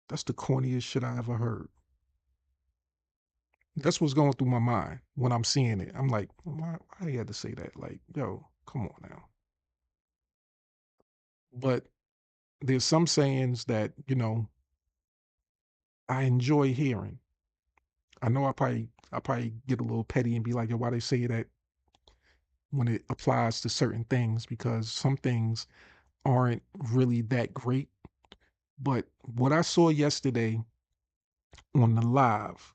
that's the corniest shit I ever heard. That's what's going through my mind when I'm seeing it. I'm like, why you had to say that? Like, yo, come on now. But there's some sayings that, I enjoy hearing. I know I probably get a little petty and be like, yo, why they say that when it applies to certain things, because some things aren't really that great. But what I saw yesterday on the live,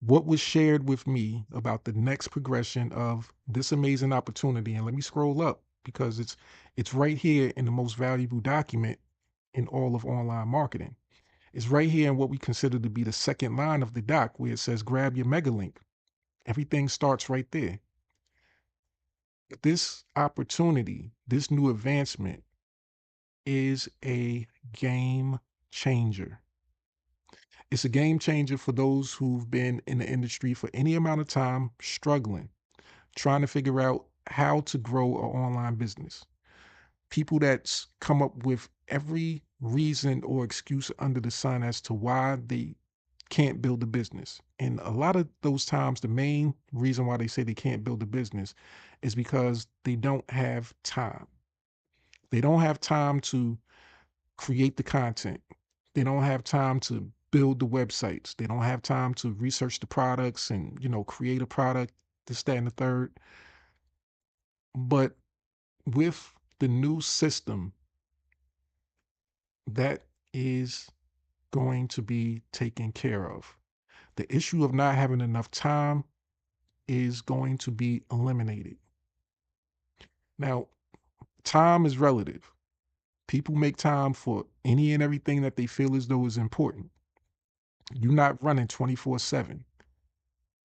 what was shared with me about the next progression of this amazing opportunity, and let me scroll up because it's right here in the most valuable document in all of online marketing. It's right here in what we consider to be the second line of the doc, where it says grab your mega link. Everything starts right there. This opportunity, this new advancement, is a game changer. It's a game changer for those who've been in the industry for any amount of time, struggling, trying to figure out how to grow an online business. People that's come up with every reason or excuse under the sun as to why they can't build a business. And a lot of those times, the main reason why they say they can't build a business is because they don't have time. They don't have time to create the content. They don't have time to build the websites. They don't have time to research the products and, create a product, this, that, and the third. But with the new system, that is going to be taken care of. The issue of not having enough time is going to be eliminated. Now, time is relative. People make time for any and everything that they feel as though is important. You're not running 24/7.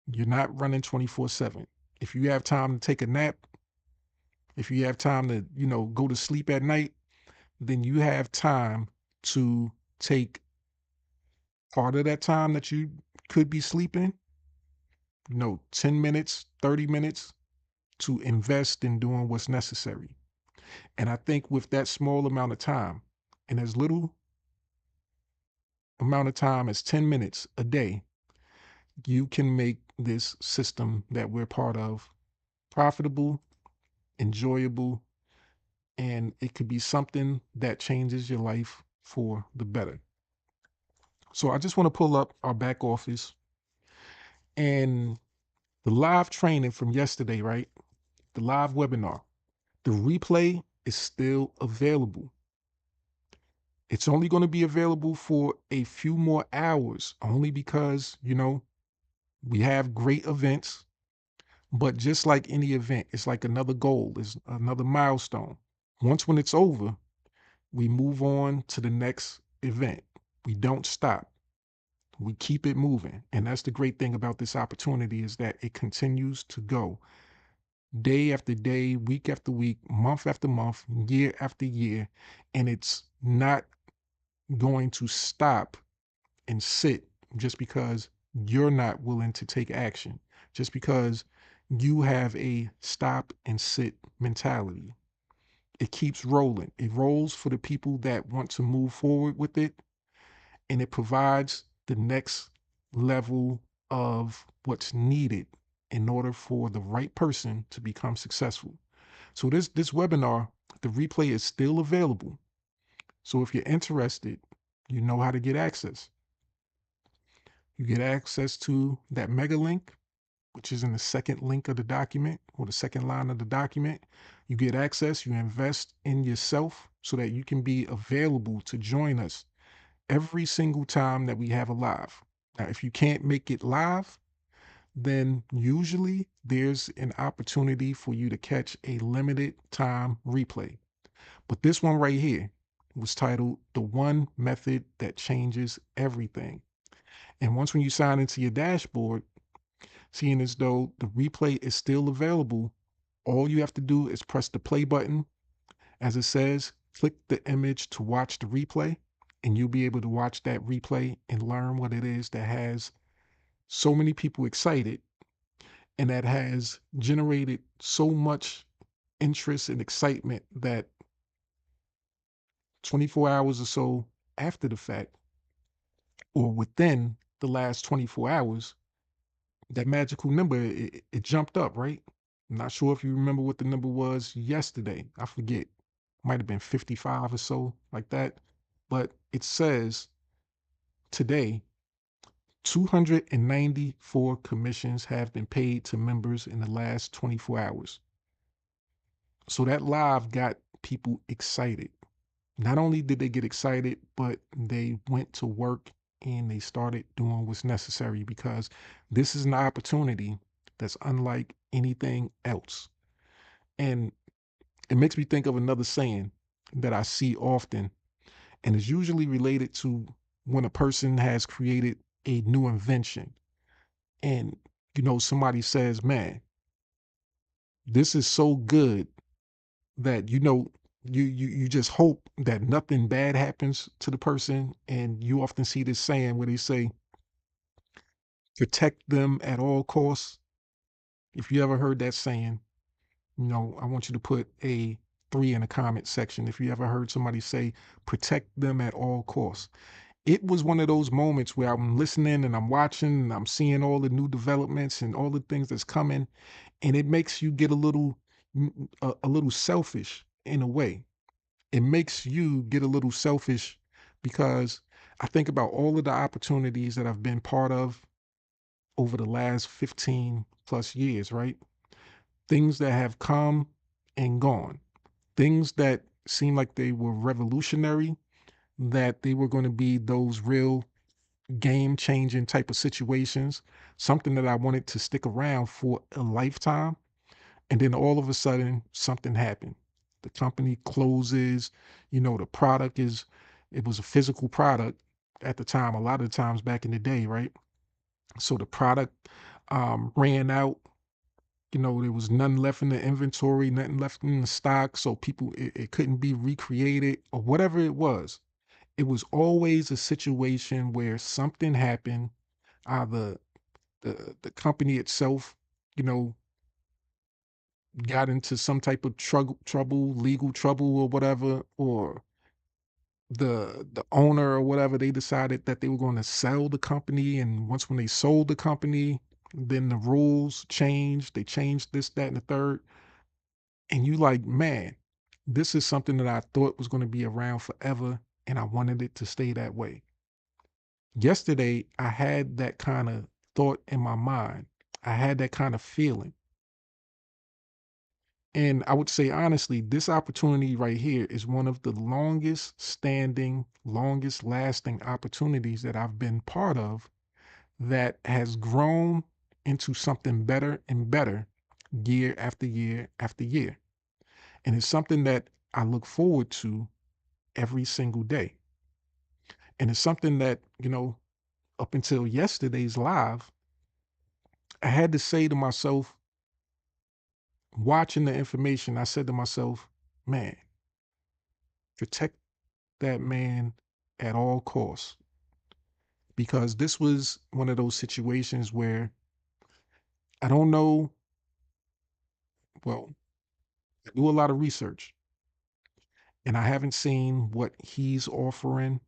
You're not running 24/7. If you have time to take a nap, if you have time to, go to sleep at night, then you have time to take part of that time that you could be sleeping, 10 minutes, 30 minutes to invest in doing what's necessary. And I think with that small amount of time and as little amount of time as 10 minutes a day, you can make this system that we're part of profitable, enjoyable, and it could be something that changes your life for the better. So I just want to pull up our back office and the live training from yesterday, right? The live webinar. The replay is still available. It's only going to be available for a few more hours, only because, we have great events. But just like any event, it's like another goal, it's another milestone. Once when it's over, we move on to the next event. We don't stop. We keep it moving. And that's the great thing about this opportunity is that it continues to go day after day, week after week, month after month, year after year. And it's not going to stop and sit just because you're not willing to take action, just because you have a stop and sit mentality. It keeps rolling. It rolls for the people that want to move forward with it, and it provides the next level of what's needed in order for the right person to become successful. So this webinar, the replay is still available. So if you're interested, you know how to get access. You get access to that mega link, which is in the second link of the document or the second line of the document. You get access, you invest in yourself so that you can be available to join us every single time that we have a live. Now, if you can't make it live, then usually there's an opportunity for you to catch a limited time replay. But this one right here was titled The One Method That Changes Everything. And once when you sign into your dashboard, seeing as though the replay is still available, all you have to do is press the play button. As it says, click the image to watch the replay, and you'll be able to watch that replay and learn what it is that has so many people excited and that has generated so much interest and excitement that 24 hours or so after the fact, or within the last 24 hours, that magical number, it jumped up, right? I'm not sure if you remember what the number was yesterday. I forget. Might have been 55 or so, like that. But it says today, 294 commissions have been paid to members in the last 24 hours. So that live got people excited. Not only did they get excited, but they went to work and they started doing what's necessary because this is an opportunity that's unlike anything else. And it makes me think of another saying that I see often, and it's usually related to when a person has created a new invention. And, somebody says, man, this is so good that, you just hope that nothing bad happens to the person. And you often see this saying where they say, protect them at all costs. If you ever heard that saying, I want you to put a 3 in the comment section. If you ever heard somebody say, protect them at all costs. It was one of those moments where I'm listening and I'm watching and I'm seeing all the new developments and all the things that's coming. And it makes you get a little selfish in a way. It makes you get a little selfish because I think about all of the opportunities that I've been part of over the last 15 plus years, right? Things that have come and gone, things that seem like they were revolutionary, that they were going to be those real game changing type of situations, something that I wanted to stick around for a lifetime. And then all of a sudden, something happened. The company closes, the product it was a physical product at the time, a lot of the times back in the day, right? So the product ran out. There was none left in the inventory, nothing left in the stock, so it couldn't be recreated or whatever it was. It was always a situation where something happened, either the company itself, you know, got into some type of trouble, legal trouble or whatever, or the owner or whatever, they decided that they were going to sell the company, and once when they sold the company, then the rules changed. They changed this, that, and the third. And you like, man, this is something that I thought was going to be around forever, and I wanted it to stay that way. Yesterday, I had that kind of thought in my mind. I had that kind of feeling. And I would say honestly, this opportunity right here is one of the longest standing, longest lasting opportunities that I've been part of that has grown into something better and better year after year after year. And it's something that I look forward to every single day. And it's something that, up until yesterday's live, I had to say to myself, watching the information, I said to myself, man, protect that man at all costs. Because this was one of those situations where I don't know, well, I do a lot of research and I haven't seen what he's offering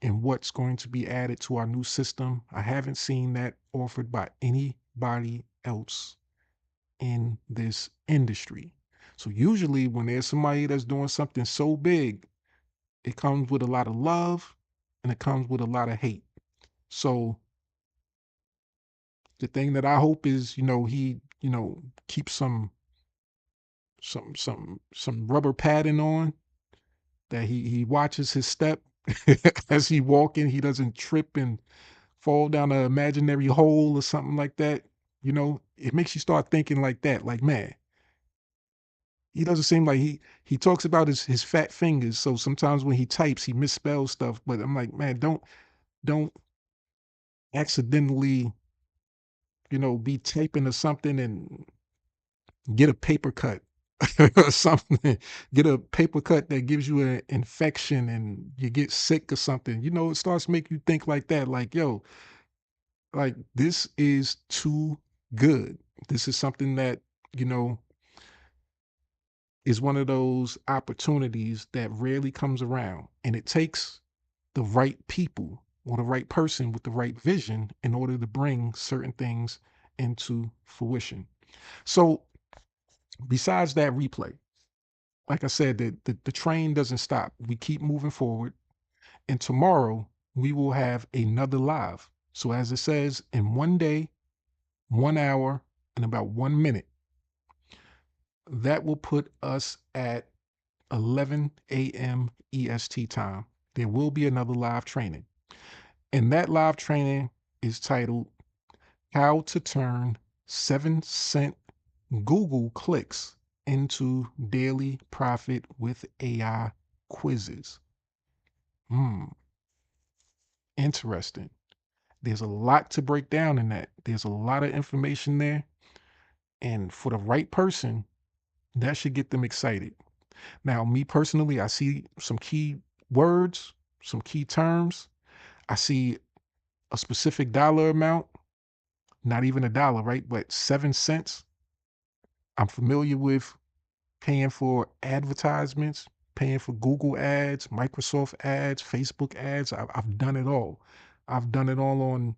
and what's going to be added to our new system. I haven't seen that offered by anybody else in this industry. So usually when there's somebody that's doing something so big, it comes with a lot of love and it comes with a lot of hate. So the thing that I hope is, he, keeps some rubber padding on, that he watches his step as he walking, he doesn't trip and fall down an imaginary hole or something like that. It makes you start thinking like that, like, man, he doesn't seem like he talks about his fat fingers. So sometimes when he types, he misspells stuff. But I'm like, man, don't accidentally, be typing or something and get a paper cut or something. Get a paper cut that gives you an infection and you get sick or something. It starts making you think like that. Like, yo, like this is too good. This is something that, you know, is one of those opportunities that rarely comes around. And it takes the right people or the right person with the right vision in order to bring certain things into fruition. So besides that replay, like I said, the train doesn't stop. We keep moving forward. And tomorrow we will have another live. So as it says, in 1 day, 1 hour, and about 1 minute, that will put us at 11 a.m. EST time. There will be another live training. And that live training is titled How to Turn 7-cent Google Clicks into Daily Profit with AI Quizzes. Interesting. There's a lot to break down in that. There's a lot of information there. And for the right person, that should get them excited. Now, me personally, I see some key words, some key terms. I see a specific dollar amount, not even a dollar, right? But 7 cents. I'm familiar with paying for advertisements, paying for Google ads, Microsoft ads, Facebook ads. I've done it all. I've done it all on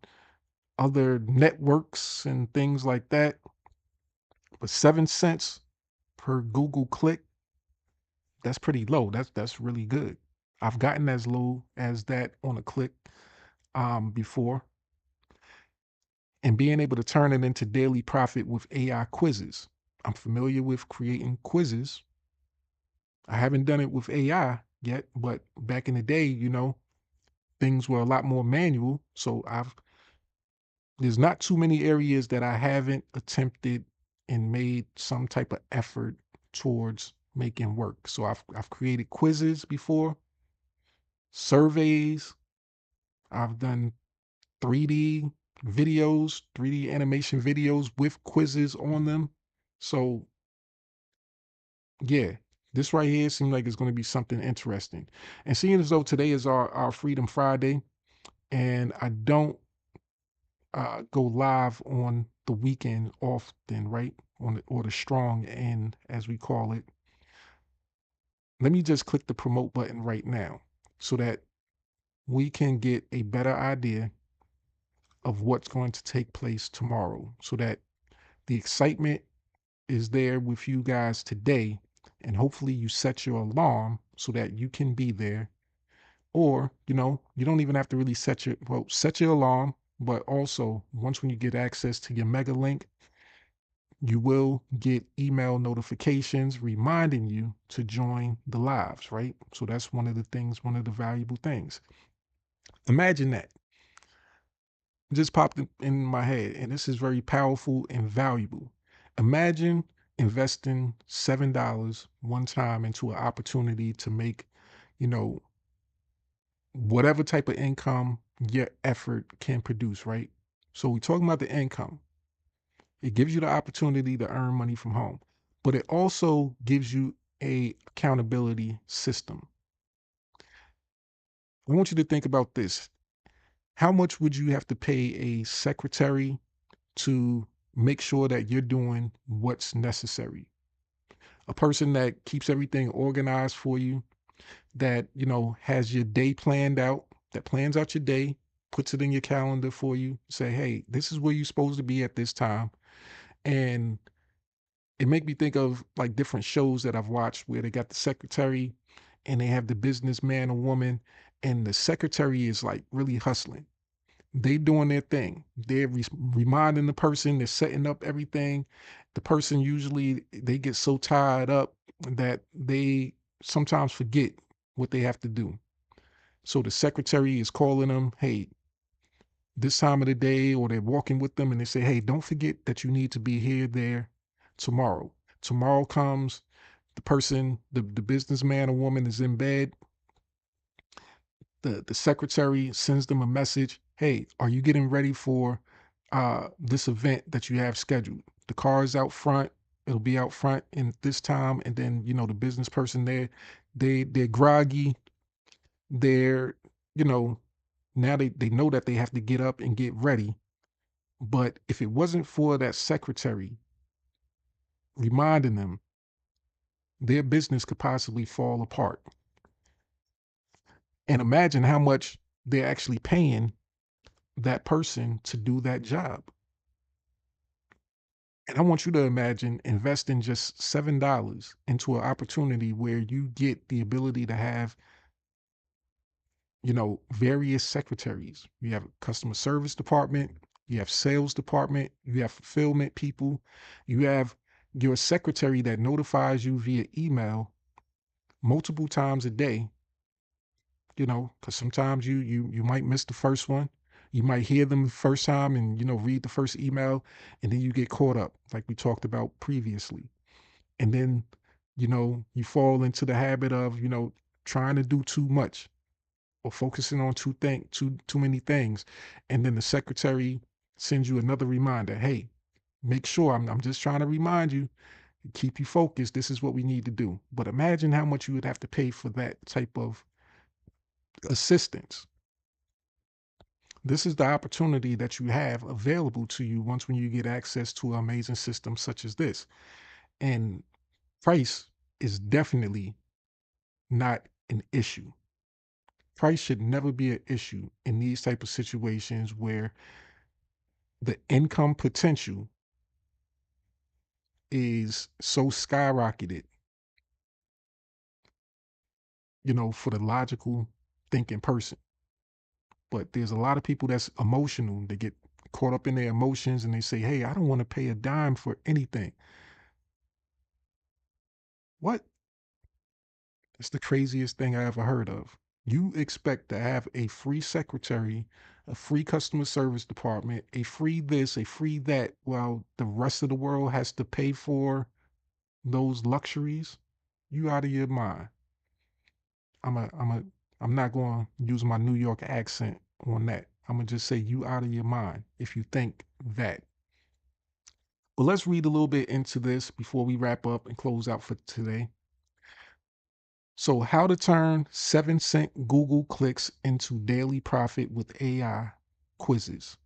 other networks and things like that. But 7 cents per Google click, that's pretty low. That's really good. I've gotten as low as that on a click before. And being able to turn it into daily profit with AI quizzes. I'm familiar with creating quizzes. I haven't done it with AI yet, but back in the day, things were a lot more manual. So there's not too many areas that I haven't attempted and made some type of effort towards making work. So I've created quizzes before, surveys. I've done 3D videos, 3D animation videos with quizzes on them. So yeah, this right here seems like it's going to be something interesting. And seeing as though today is our Freedom Friday, and I don't go live on the weekend often, right? On or the strong end, as we call it. Let me just click the promote button right now so that we can get a better idea of what's going to take place tomorrow, so that the excitement is there with you guys today. And hopefully you set your alarm so that you can be there. Or, you don't even have to really set your alarm, but also once when you get access to your mega link, you will get email notifications reminding you to join the lives, right? So that's one of the things, one of the valuable things. Imagine that. It just popped in my head, and this is very powerful and valuable. Imagine investing $7 one time into an opportunity to make, you know, whatever type of income your effort can produce, right? So we're talking about the income. It gives you the opportunity to earn money from home, but it also gives you a accountability system. I want you to think about this. How much would you have to pay a secretary to make sure that you're doing what's necessary? A person that keeps everything organized for you, that, has your day planned out, that plans out your day, puts it in your calendar for you, say, hey, this is where you're supposed to be at this time. And it make me think of like different shows that I've watched where they got the secretary and they have the businessman or woman, and the secretary is like really hustling. They doing their thing. They're reminding the person, they're setting up everything. The person usually they get so tied up that they sometimes forget what they have to do. So the secretary is calling them, hey, this time of the day, or they're walking with them and they say, hey, don't forget that you need to be here, there tomorrow. Tomorrow comes, the person, the businessman or woman is in bed. The secretary sends them a message, hey, are you getting ready for this event that you have scheduled? The car is out front. It'll be out front in this time. And then, the business person there, they're groggy. They're, you know, now they know that they have to get up and get ready. But if it wasn't for that secretary reminding them, their business could possibly fall apart. And imagine how much they're actually paying that person to do that job. And I want you to imagine investing just $7 into an opportunity where you get the ability to have, various secretaries. You have a customer service department, you have sales department, you have fulfillment people, you have your secretary that notifies you via email multiple times a day, because sometimes you might miss the first one. You might hear them the first time and, read the first email, and then you get caught up, like we talked about previously. And then, you fall into the habit of, trying to do too much or focusing on too many things. And then the secretary sends you another reminder. Hey, make sure I'm just trying to remind you, keep you focused. This is what we need to do. But imagine how much you would have to pay for that type of assistance. This is the opportunity that you have available to you once when you get access to an amazing system such as this. And price is definitely not an issue. Price should never be an issue in these type of situations where the income potential is so skyrocketed, for the logical thinking person. But there's a lot of people that's emotional. They get caught up in their emotions and they say, hey, I don't want to pay a dime for anything. What? It's the craziest thing I ever heard of. You expect to have a free secretary, a free customer service department, a free this, a free that, while the rest of the world has to pay for those luxuries? You out of your mind. I'm not going to use my New York accent on that. I'm going to just say you out of your mind if you think that. But let's read a little bit into this before we wrap up and close out for today. So, how to turn 7-cent Google clicks into daily profit with AI quizzes.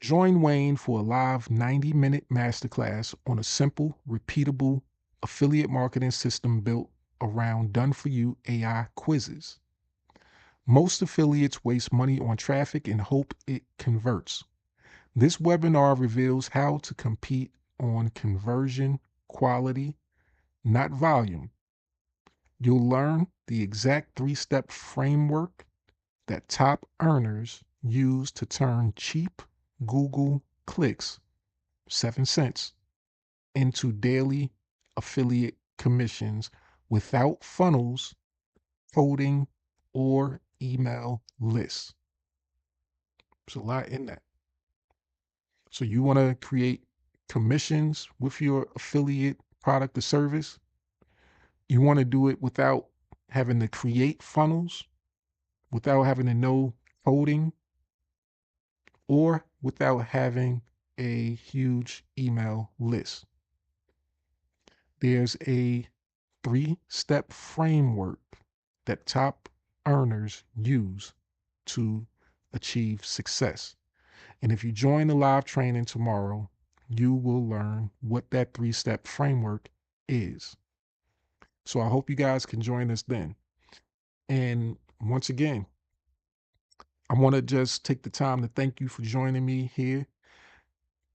Join Wayne for a live 90-minute masterclass on a simple, repeatable affiliate marketing system built around done-for-you AI quizzes. Most affiliates waste money on traffic and hope it converts. This webinar reveals how to compete on conversion quality, not volume. You'll learn the exact 3-step framework that top earners use to turn cheap Google clicks, 7 cents, into daily affiliate commissions without funnels, coding, or email lists. There's a lot in that. So you want to create commissions with your affiliate product or service. You want to do it without having to create funnels, without having to know coding, or without having a huge email list. There's a 3-step framework that top earners use to achieve success. And if you join the live training tomorrow, you will learn what that 3-step framework is. So I hope you guys can join us then. And once again, I want to just take the time to thank you for joining me here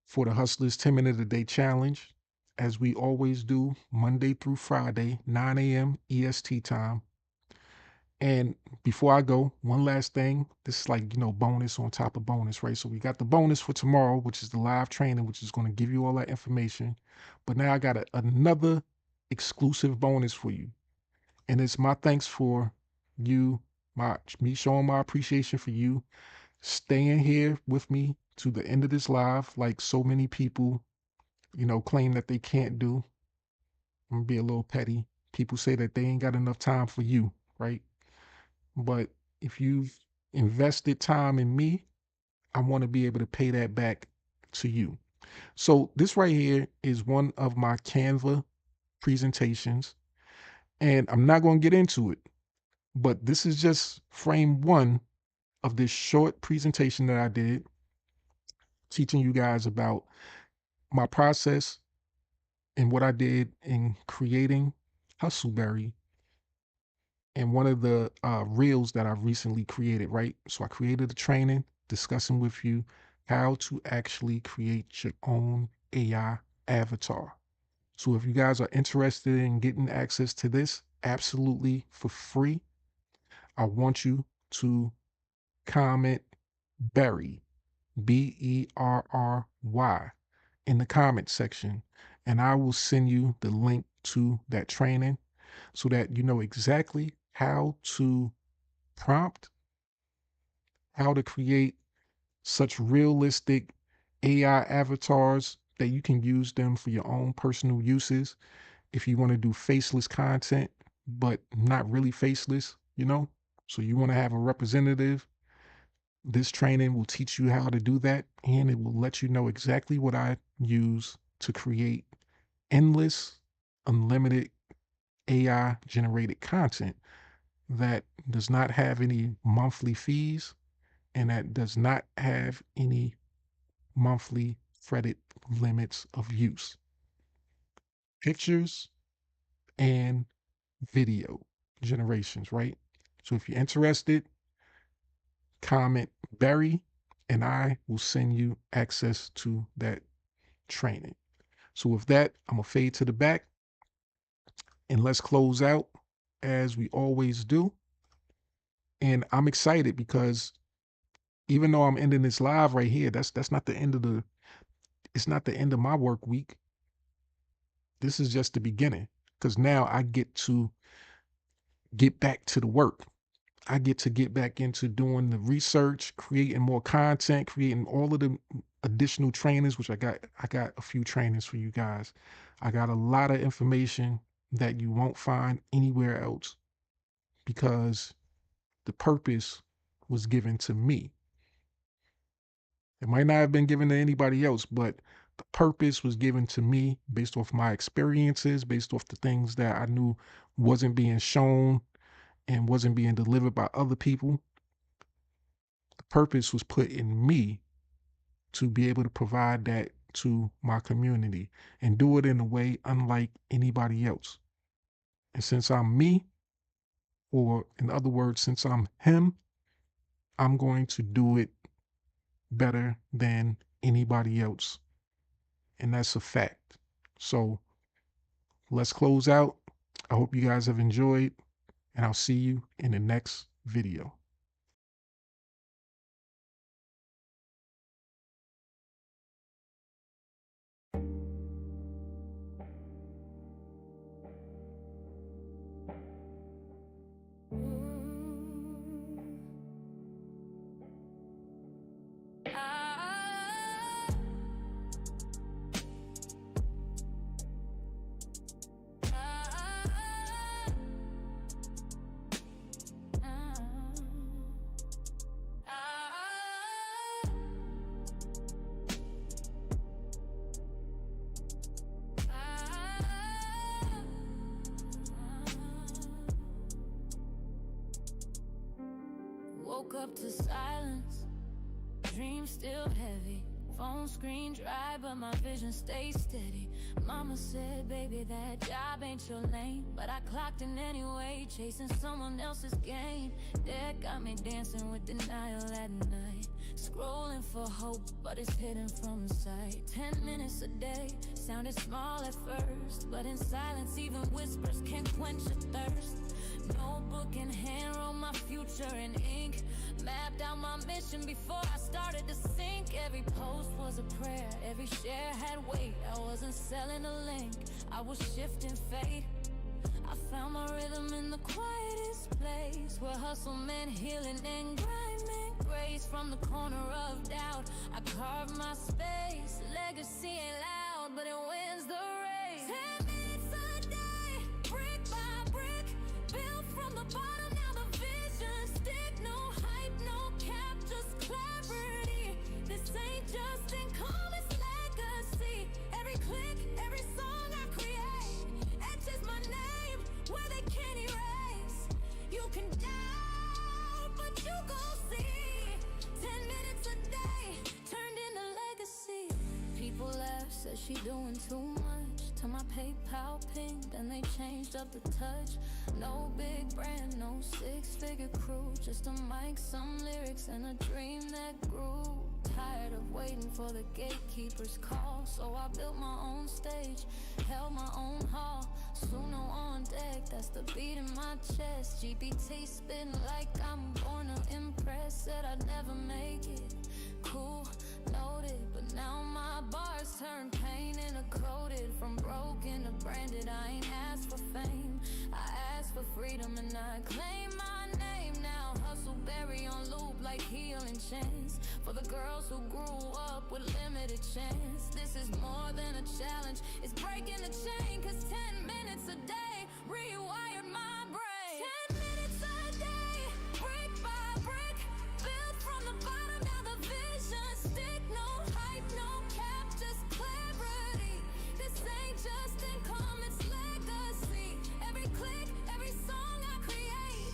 for the Hustlers 10-Minute a Day Challenge, as we always do, Monday through Friday, 9 a.m. EST time. And before I go, one last thing. This is like, bonus on top of bonus, right? So we got the bonus for tomorrow, which is the live training, which is going to give you all that information. But now I got another exclusive bonus for you. And it's my thanks for you, me showing my appreciation for you staying here with me to the end of this live, like so many people, claim that they can't do. I'm gonna be a little petty. People say that they ain't got enough time for you, right? But if you've invested time in me, I want to be able to pay that back to you. So this right here is one of my Canva presentations, and I'm not going to get into it, but this is just frame one of this short presentation that I did, teaching you guys about my process and what I did in creating Hustleberry and one of the reels that I've recently created, right? So I created a training discussing with you how to actually create your own AI avatar. So if you guys are interested in getting access to this absolutely for free, I want you to comment Berry, Berry, in the comment section, and I will send you the link to that training so that you know exactly how to prompt, how to create such realistic AI avatars that you can use them for your own personal uses. If you want to do faceless content, but not really faceless, so you want to have a representative, this training will teach you how to do that, and it will let you know exactly what I use to create endless, unlimited AI generated content that does not have any monthly fees and that does not have any monthly credit limits of use. Pictures and video generations, right? So if you're interested, comment Barry and I will send you access to that training. So with that, I'm gonna fade to the back and let's close out as we always do. And I'm excited because even though I'm ending this live right here, that's not the end of it's not the end of my work week. This is just the beginning, because now I get to get back to the work. I get to get back into doing the research, creating more content, creating all of the additional trainings, which I got a few trainings for you guys. I got a lot of information that you won't find anywhere else, because the purpose was given to me. It might not have been given to anybody else, but the purpose was given to me based off my experiences, based off the things that I knew wasn't being shown and wasn't being delivered by other people. The purpose was put in me to be able to provide that to my community and do it in a way unlike anybody else. And since I'm me, or in other words, since I'm him, I'm going to do it better than anybody else. And that's a fact. So let's close out. I hope you guys have enjoyed, and I'll see you in the next video. Woke up to silence, dreams still heavy. Phone screen dry, but my vision stays steady. Mama said, baby, that job ain't your lane, but I clocked in anyway, chasing someone else's gain. That got me dancing with denial at night, scrolling for hope, but it's hidden from sight. 10 minutes a day sounded small at first, but in silence even whispers can't quench a thirst. Notebook in hand, wrote my future in ink, mapped out my mission before I started to sink. Every post was a prayer, every share had weight. I wasn't selling a link, I was shifting fate. I found my rhythm in the quietest place, where hustle meant healing and grind meant grace. From the corner of doubt, I carved my space. Legacy ain't loud, but it wins the race. 10 minutes a day, brick by brick, built from the bottom, now the vision stick. No hype, no cap, just clarity. This ain't just income, it's legacy. Every click, every song I create etches my name where they can't erase. You can doubt, but you gon' see. 10 minutes a day turned into legacy. People laugh, said she doing too much. To my PayPal ping, then they changed up the touch. No big brand, no six-figure crew, just a mic, some lyrics, and a dream that grew. Tired of waiting for the gatekeeper's call, so I built my own stage, held my own hall. Suno on deck, that's the beat in my chest. GPT spin like I'm born to impress. Said I'd never make it, cool, noted, but now my bars turn pain into coded. From broken to branded, I ain't asked for fame, I asked for freedom and I claim my name now. Hustle berry on loop like healing chance, for the girls who grew up with limited chance. This is more than a challenge, it's breaking the chain, cause 10 minutes a day rewired my brain. 10 minutes a day, brick by brick, built from the bottom, now the vision stick. No hype, no cap, just clarity. This ain't just income, it's legacy. Every click, every song I create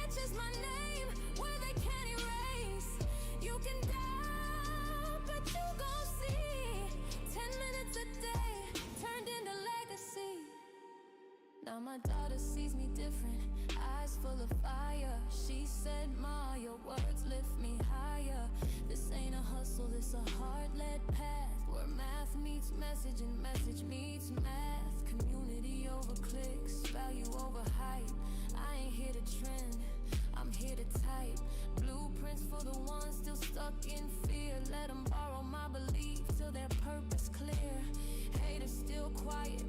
etches my name where they can't erase. You can doubt, but you gon' see. 10 minutes a day turned into legacy. Now my daughter sees me different, eyes full of fire. She said, Ma, your words lift me higher. This ain't a hustle, this a heart-led path, where math meets message and message meets math. Community over clicks, value over hype. I ain't here to trend, I'm here to type blueprints for the ones still stuck in fear. Let them borrow my belief till their purpose clear. Haters still quiet,